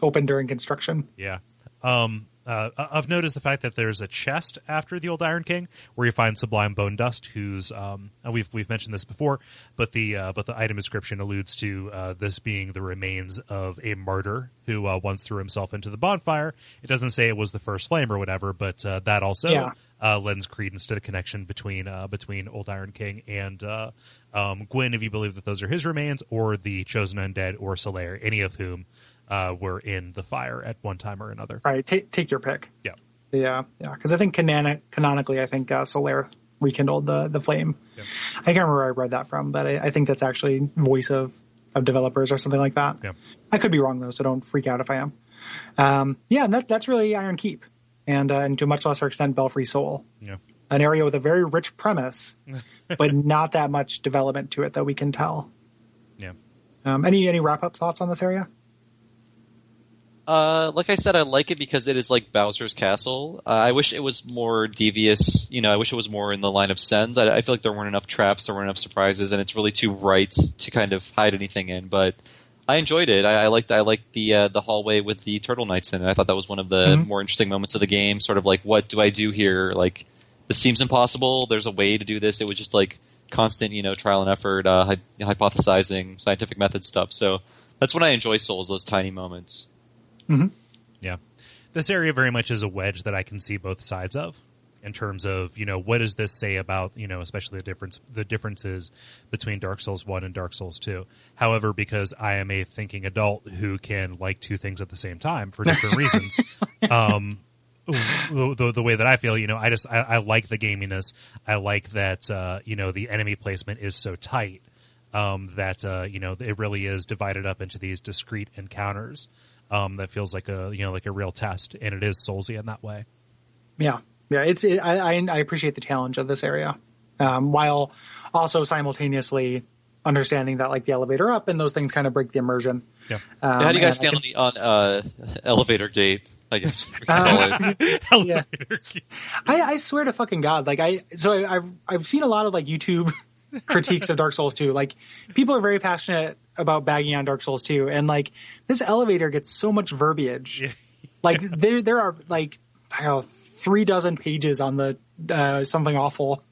open during construction. Yeah. Of note is the fact that there's a chest after the old Iron King where you find Sublime Bone Dust, who's we've mentioned this before, but the item description alludes to this being the remains of a martyr who once threw himself into the bonfire. It doesn't say it was the first flame or whatever, but that also lends credence to the connection between old Iron King and Gwyn, if you believe that those are his remains, or the chosen undead, or Solaire, any of whom were in the fire at one time or another. Right, take your pick. Yeah. Yeah. Because I think canonically, I think Solaire rekindled the flame. Yeah. I can't remember where I read that from, but I think that's actually voice of developers or something like that. Yeah. I could be wrong though, so don't freak out if I am. And that's really Iron Keep, and to a much lesser extent, Belfry Soul. Yeah. An area with a very rich premise, but not that much development to it that we can tell. Yeah. Any wrap up thoughts on this area? Like I said, I like it because it is like Bowser's Castle. I wish it was more devious. I wish it was more in the line of Sens. I feel like there weren't enough traps, there weren't enough surprises, and it's really too right to kind of hide anything in. But I enjoyed it. I liked the hallway with the Turtle Knights in it. I thought that was one of the more interesting moments of the game. Sort of like, what do I do here? Like, this seems impossible. There's a way to do this. It was just like constant, trial and effort, hypothesizing, scientific method stuff. So that's when I enjoy Souls, those tiny moments. Mm-hmm. Yeah. This area very much is a wedge that I can see both sides of in terms of, what does this say about, especially the differences between Dark Souls 1 and Dark Souls 2. However, because I am a thinking adult who can like two things at the same time for different reasons, the way that I feel, I like the gaminess. I like that, the enemy placement is so tight that, it really is divided up into these discrete encounters. That feels like a real test, and it is Soulsy in that way. Yeah. I appreciate the challenge of this area, while also simultaneously understanding that like the elevator up and those things kind of break the immersion. Yeah. How do you guys stand on elevator gate? I guess. Elevator gate. I swear to fucking God, I've seen a lot of like YouTube critiques of Dark Souls 2. Like, people are very passionate about bagging on Dark Souls 2, and like this elevator gets so much verbiage. Like there are like, I don't know, 36 pages on the something awful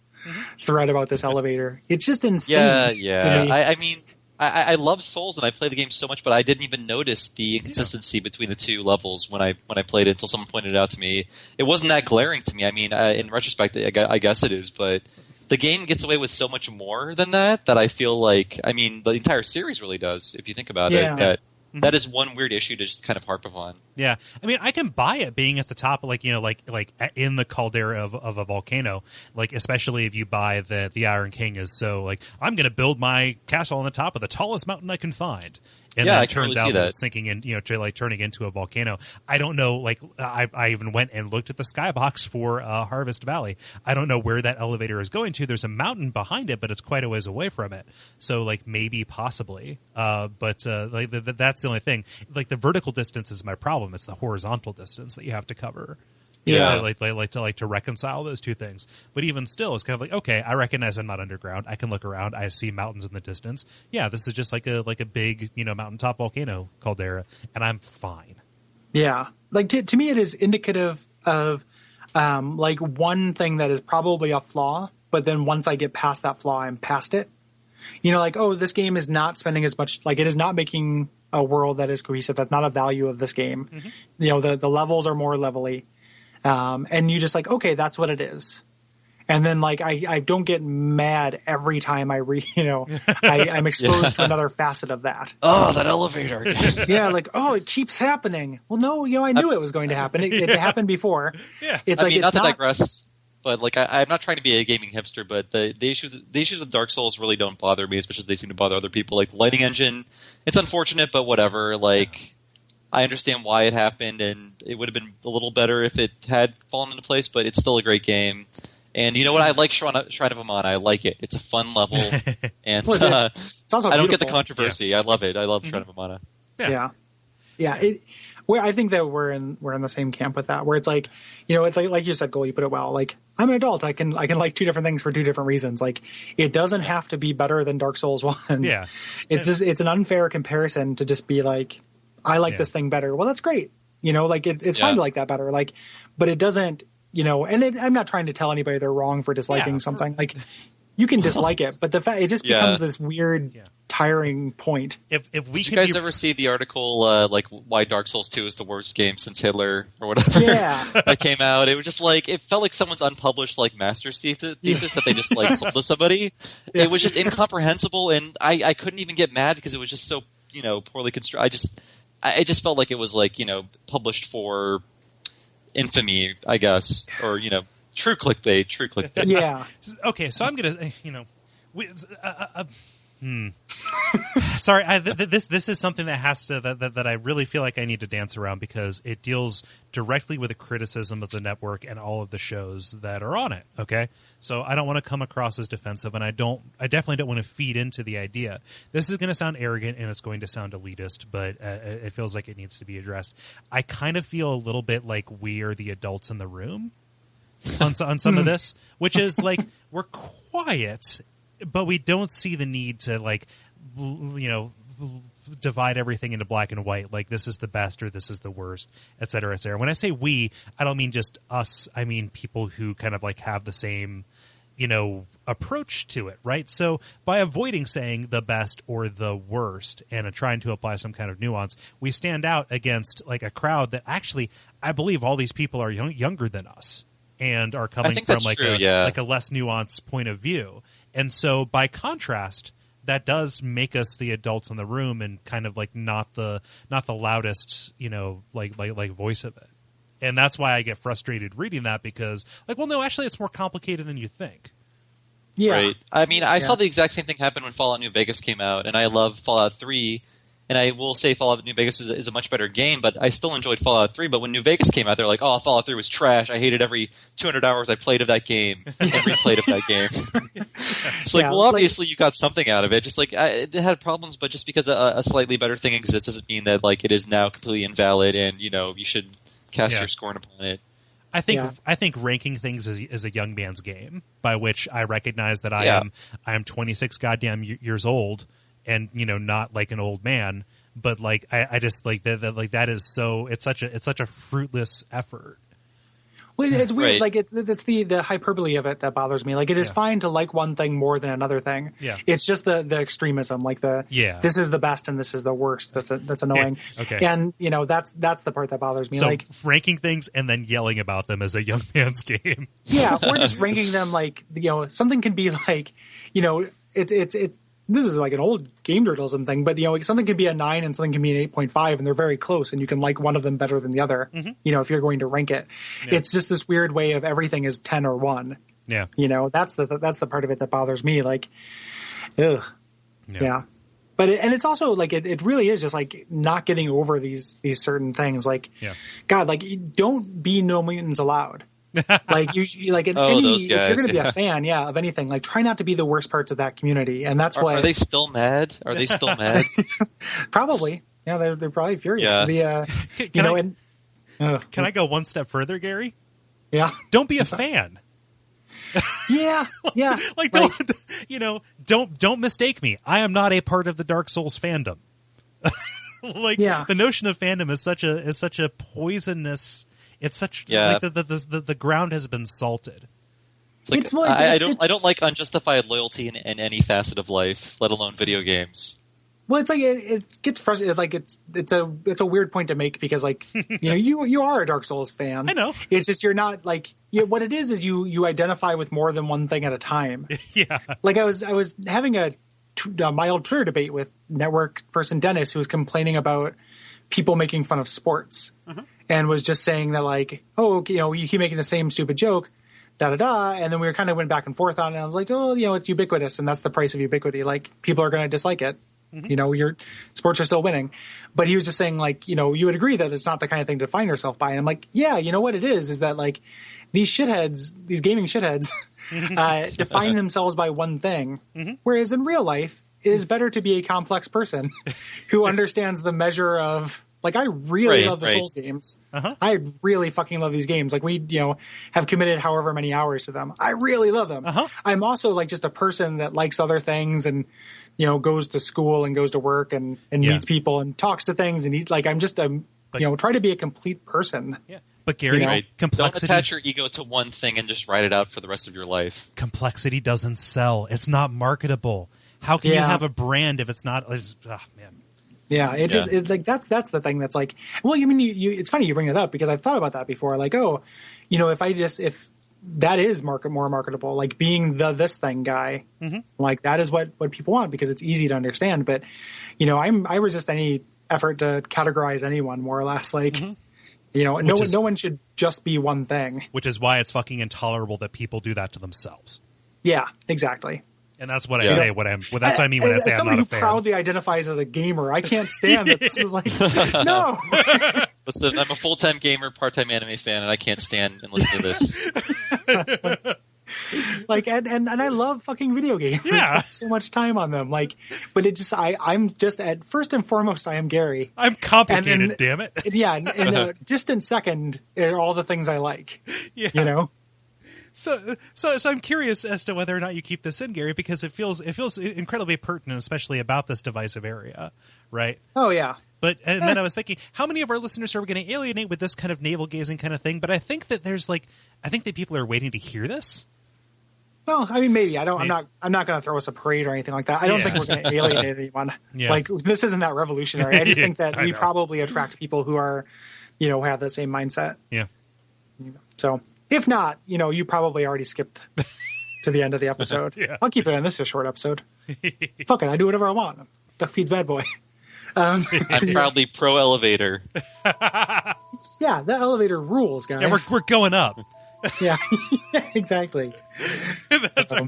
thread about this elevator. It's just insane. Yeah. To me. I mean, I love Souls and I play the game so much, but I didn't even notice the inconsistency between the two levels when I played it until someone pointed it out to me. It wasn't that glaring to me. I mean, in retrospect, I guess it is, but the game gets away with so much more than that I feel like, I mean, the entire series really does, if you think about it. That is one weird issue to just kind of harp upon. Yeah. I mean, I can buy it being at the top, like in the caldera of a volcano, like, especially if you buy the Iron King is so, like, I'm going to build my castle on the top of the tallest mountain I can find. And then it turns out that it's sinking in, turning into a volcano. I don't know, like, I even went and looked at the skybox for Harvest Valley. I don't know where that elevator is going to. There's a mountain behind it, but it's quite a ways away from it. So, like, maybe, possibly. But that's the only thing. Like, the vertical distance is my problem. It's the horizontal distance that you have to cover. To reconcile those two things. But even still, it's kind of like, okay, I recognize I'm not underground. I can look around. I see mountains in the distance. Yeah, this is just like a big, mountaintop volcano caldera, and I'm fine. Yeah. Like, to me, it is indicative of, like, one thing that is probably a flaw, but then once I get past that flaw, I'm past it. Like, oh, this game is not spending as much, like, it is not making a world that is cohesive. That's not a value of this game. Mm-hmm. The levels are more levelly. And you just like, okay, that's what it is. And then like, I don't get mad every time I'm exposed to another facet of that. Oh, that elevator. Yeah. Like, oh, it keeps happening. Well, no, I knew it was going to happen. It happened before. Yeah. It's like, not to digress, but like, I'm not trying to be a gaming hipster, but the issues with Dark Souls really don't bother me, especially as they seem to bother other people. Like, lighting engine, it's unfortunate, but whatever. Like, I understand why it happened, and it would have been a little better if it had fallen into place, but it's still a great game. And you know what? I like Shrine of Amana. I like it. It's a fun level, and it's also I don't get the beautiful. controversy. Yeah. I love it. I love Shrine of Amana. Yeah. I think that we're in the same camp with that, where it's like, it's like you said, Cole, you put it well. Like, I'm an adult. I can like two different things for two different reasons. Like, it doesn't have to be better than Dark Souls 1. Yeah. It's an unfair comparison to just be like, I like this thing better. Well, that's great. Like it's fine to like that better. Like, but it doesn't, I'm not trying to tell anybody they're wrong for disliking something. Like, you can dislike it, but the fact it just becomes this weird, tiring point. If we Did you guys ever see the article like why Dark Souls 2 is the worst game since Hitler or whatever? Yeah, that came out. It was just like it felt like someone's unpublished like master's thesis that they just like sold to somebody. Yeah. It was just incomprehensible, and I couldn't even get mad because it was just so poorly constructed. I just felt like it was like published for infamy, I guess, or true clickbait. Yeah. Okay, so I'm gonna sorry, this is something that has to that I really feel like I need to dance around because it deals directly with a criticism of the network and all of the shows that are on it. Okay, so I don't want to come across as defensive, and I definitely don't want to feed into the idea. This is going to sound arrogant and it's going to sound elitist, but it feels like it needs to be addressed. I kind of feel a little bit like we are the adults in the room on some of this, which is like we're quiet, but we don't see the need to divide everything into black and white. Like this is the best or this is the worst, et cetera, et cetera. When I say we, I don't mean just us. I mean people who kind of like have the same, approach to it, right? So by avoiding saying the best or the worst and trying to apply some kind of nuance, we stand out against like a crowd that actually, I believe all these people are younger than us and are coming from like a less nuanced point of view. And so by contrast, that does make us the adults in the room and kind of like not the loudest, like voice of it. And that's why I get frustrated reading that because like, well, no, actually it's more complicated than you think. Yeah. Right. I mean, I saw the exact same thing happen when Fallout New Vegas came out, and I love Fallout 3. And I will say Fallout New Vegas is a much better game, but I still enjoyed Fallout 3. But when New Vegas came out, they're like, oh, Fallout 3 was trash. I hated every 200 hours I played of that game. Every played of that game. It's like, well, obviously you got something out of it. Just like, it had problems, but just because a slightly better thing exists doesn't mean that like it is now completely invalid and, you should cast your scorn upon it. I think ranking things is a young man's game, by which I recognize that I am 26 goddamn years old. And not like an old man, but like I just like that like that is so it's such a fruitless effort. Well, it's weird. Right. Like it's the hyperbole of it that bothers me. Like it is fine to like one thing more than another thing. Yeah. It's just the extremism, like this is the best and this is the worst. That's annoying. Okay. And that's the part that bothers me. So like ranking things and then yelling about them is a young man's game. Yeah, or just ranking them like something can be like it's. This is like an old game journalism thing, but something can be a 9 and something can be an 8.5, and they're very close, and you can like one of them better than the other. Mm-hmm. If you're going to rank it, it's just this weird way of everything is 10 or 1. Yeah, that's the part of it that bothers me. Like, ugh, yeah. But it's also like it really is just like not getting over these certain things. Like, God, like don't be no mutants allowed. Like you like if you're going to be a fan of anything, like try not to be the worst parts of that community. And that's why are they still mad? Are they still mad? Probably. Yeah, they're probably furious. Yeah. Can I go one step further, Gary? Yeah. Don't be a fan. Yeah. Like don't mistake me. I am not a part of the Dark Souls fandom. The notion of fandom is such a poisonous. It's such like the ground has been salted. I don't like unjustified loyalty in any facet of life, let alone video games. Well, it's like it gets frustrating. It's like it's a weird point to make because like you are a Dark Souls fan. I know. It's just you're not like what it is you identify with more than one thing at a time. Yeah. Like I was having a mild Twitter debate with network person Dennis who was complaining about people making fun of sports. Mm-hmm. And was just saying that like, oh, you keep making the same stupid joke, da-da-da. And then we kind of went back and forth on it. And I was like, oh, it's ubiquitous. And that's the price of ubiquity. Like, people are going to dislike it. You know, your sports are still winning. But he was just saying, like, you know, you would agree that it's not the kind of thing to define yourself by. And I'm like, yeah, you know what it is that, like, these gaming shitheads, define themselves by one thing. Whereas in real life, it is better to be a complex person who understands the measure of, like, I really love the Souls games. I really fucking love these games. Like, we, you know, have committed however many hours to them. I really love them. I'm also, like, just a person that likes other things and, you know, goes to school and goes to work and meets people and talks to things. And I'm just, you know, try to be a complete person. Yeah. But Gary, You know? complexity. Don't attach your ego to one thing and just write it out for the rest of your life. Complexity doesn't sell. It's not marketable. How can you have a brand if it's not? Man. Yeah, like that's the thing that's like, well, I mean, you it's funny you bring that up because I've thought about that before. Like, oh, you know, if that is more marketable, like being this thing guy, like that is what people want because it's easy to understand. But, you know, I resist any effort to categorize anyone more or less. Like, you know, no one should just be one thing. Which is why it's fucking intolerable that people do that to themselves. Yeah, exactly. And that's what I say. That's what I mean when I say I'm not a fan. Somebody who proudly identifies as a gamer, I can't stand that. This is like, no. Listen, I'm a full-time gamer, part-time anime fan, and I can't stand and listen to this. Like, and I love fucking video games. Yeah. I spend so much time on them. Like, but it just, I'm just at first and foremost, I am Gary. I'm complicated, damn it. Yeah. And a distant second are all the things I like. Yeah. You know? So I'm curious as to whether or not you keep this in, Gary, because it feels incredibly pertinent, especially about this divisive area, right? Oh yeah. But and then I was thinking, how many of our listeners are we going to alienate with this kind of navel gazing kind of thing? But I think that I think that people are waiting to hear this. Well, I mean, maybe I'm not going to throw us a parade or anything like that. I don't think we're going to alienate anyone. Yeah. Like, this isn't that revolutionary. I just think that we probably attract people who are, you know, have the same mindset. Yeah. So. If not, you know, you probably already skipped to the end of the episode. Yeah. I'll keep it in. This is a short episode. Fuck it. I do whatever I want. Duckfeed's bad boy. I'm proudly pro elevator. Yeah, that elevator rules, guys. Yeah, we're going up. Yeah, exactly. That's our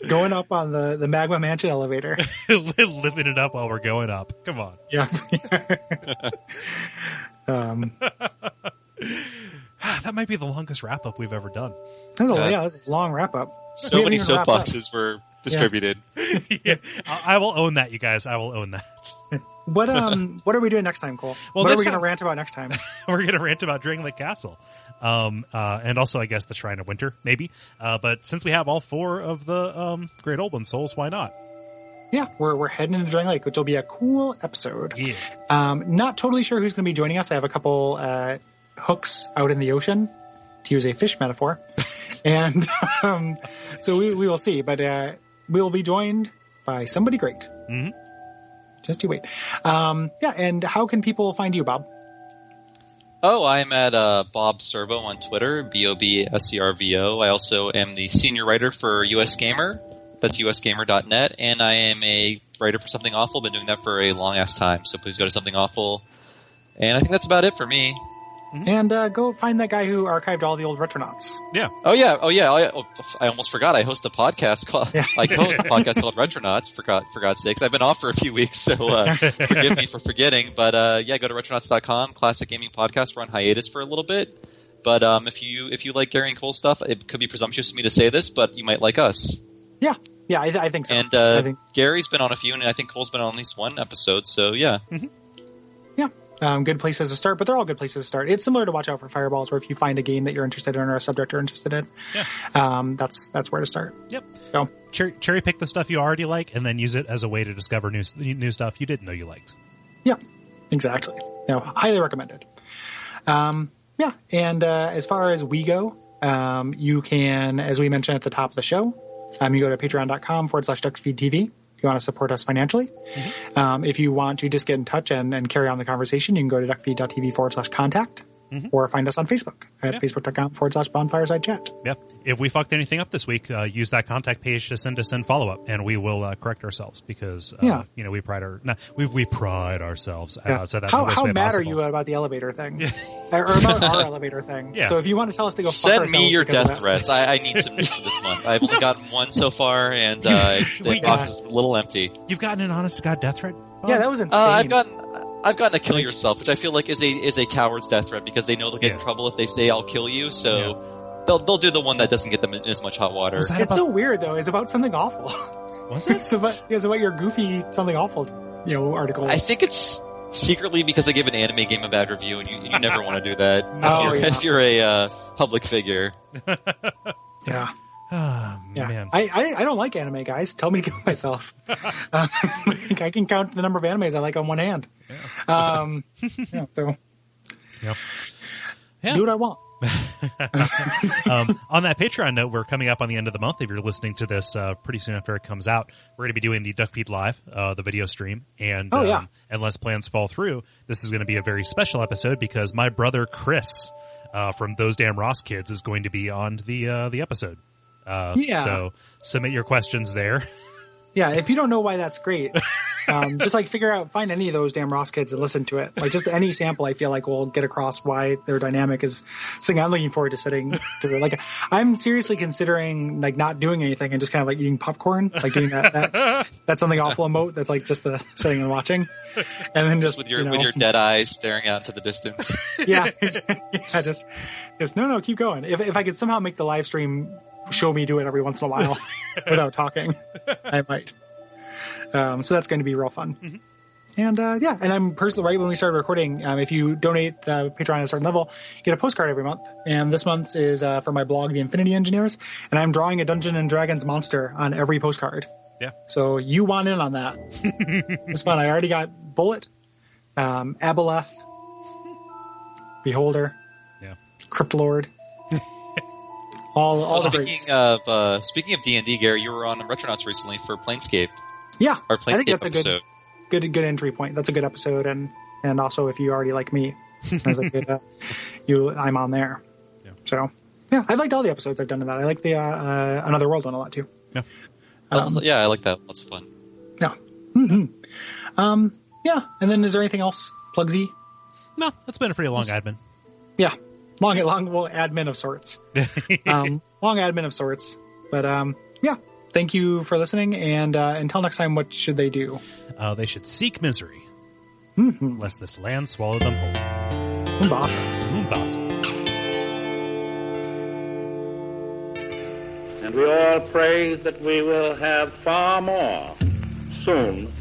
going up on the Magma Mansion elevator. Living it up while we're going up. Come on. Yeah. That might be the longest wrap up we've ever done. That's a long wrap up. So many soapboxes were distributed. Yeah. I will own that, you guys. I will own that. What are we doing next time, Kole? Well, what are we going to rant about next time? We're going to rant about Drangleic Castle, and also I guess the Shrine of Winter, maybe. But since we have all four of the Great Old One Souls, why not? Yeah, we're heading into Drangleic, which will be a cool episode. Yeah. Not totally sure who's going to be joining us. I have a couple hooks out in the ocean, to use a fish metaphor, and so we will see. But we will be joined by somebody great. Just you wait. And how can people find you, Bob? Oh, I'm at Bob Servo on Twitter, BOBSERVO. I also am the senior writer for US Gamer. That's usgamer.net, and I am a writer for Something Awful. Been doing that for a long ass time, so please go to Something Awful. And I think that's about it for me. And go find that guy who archived all the old Retronauts. Yeah. Oh yeah. I almost forgot. I host a podcast called called Retronauts. For God's sakes, I've been off for a few weeks, so forgive me for forgetting. But go to retronauts.com. Classic gaming podcast. We're on hiatus for a little bit. But if you like Gary and Kole stuff, it could be presumptuous of me to say this, but you might like us. Yeah. Yeah, I think so. And I think Gary's been on a few, and I think Cole's been on at least one episode. So yeah. Yeah. Good places to start, but they're all good places to start. It's similar to Watch Out for Fireballs, where if you find a game that you're interested in or a subject you're interested in, that's where to start. Yep. So cherry pick the stuff you already like, and then use it as a way to discover new stuff you didn't know you liked. Yeah, exactly. No, highly recommended. And as far as we go, you can, as we mentioned at the top of the show, you go to patreon.com/Duckfeed.tv. If you want to support us financially. If you want to just get in touch and carry on the conversation, you can go to Duckfeed.tv /contact. or find us on Facebook at facebook.com/bonfireside chat. Yeah. If we fucked anything up this week, use that contact page to send us in follow-up, and we will correct ourselves because, we pride ourselves. Yeah. So that how mad possible. are you about the elevator thing? Or about our elevator thing? Yeah. So if you want to tell us to go fuck Send ourselves me your because of death that. threats. I need some news this month. I've only gotten one so far, and the box is a little empty. You've gotten an honest-to-God death threat? Yeah, that was insane. I've gotten a kill yourself, which I feel like is a coward's death threat because they know they'll get in trouble if they say I'll kill you. So they'll do the one that doesn't get them in as much hot water. It's so weird though. It's about something awful. Was it? it's about your goofy something awful, article. I think it's secretly because I give an anime game a bad review, and you never want to do that if you're a public figure. Yeah. Oh, Yeah. man. I don't like anime, guys. Tell me to kill myself. I can count the number of animes I like on one hand. So Yeah. do what I want. On that Patreon note, we're coming up on the end of the month. If you're listening to this pretty soon after it comes out, we're going to be doing the Duckfeed Live, the video stream. And unless plans fall through, this is going to be a very special episode because my brother Chris from Those Damn Ross Kids is going to be on the episode. So submit your questions there. Yeah, if you don't know why that's great, just find any of those damn Ross Kids and listen to it. Like just any sample, I feel like will get across why their dynamic is something I'm looking forward to sitting through. Like I'm seriously considering like not doing anything and just kind of like eating popcorn, like doing that's something awful emote that's like just the sitting and watching, and then just with your dead eyes staring out into the distance. Just no, keep going. If I could somehow make the live stream show me do it every once in a while without talking, I might. So that's going to be real fun. Mm-hmm. And and I'm personally, right when we started recording, if you donate Patreon at a certain level, you get a postcard every month. And this month is for my blog, The Infinity Engineers, and I'm drawing a Dungeons and Dragons monster on every postcard. Yeah. So you want in on that. It's fun. I already got Bullet, Aboleth, Beholder, Cryptlord. All the greats. Speaking of D&D, Gary, you were on Retronauts recently for Planescape. Yeah, our Planescape I think that's episode. a good entry point. That's a good episode, and also if you already like me, that's a good. I'm on there. Yeah. So I liked all the episodes I've done in that. I like the Another World one a lot too. Yeah, I like that. Lots of fun. Yeah. Mm-hmm. Yeah, and then is there anything else, Plugsy? No, that's been a pretty long admin. Yeah. Long admin of sorts. Long admin of sorts. But, thank you for listening. And until next time, what should they do? They should seek misery, lest this land swallow them whole. Umbasa. And we all pray that we will have far more soon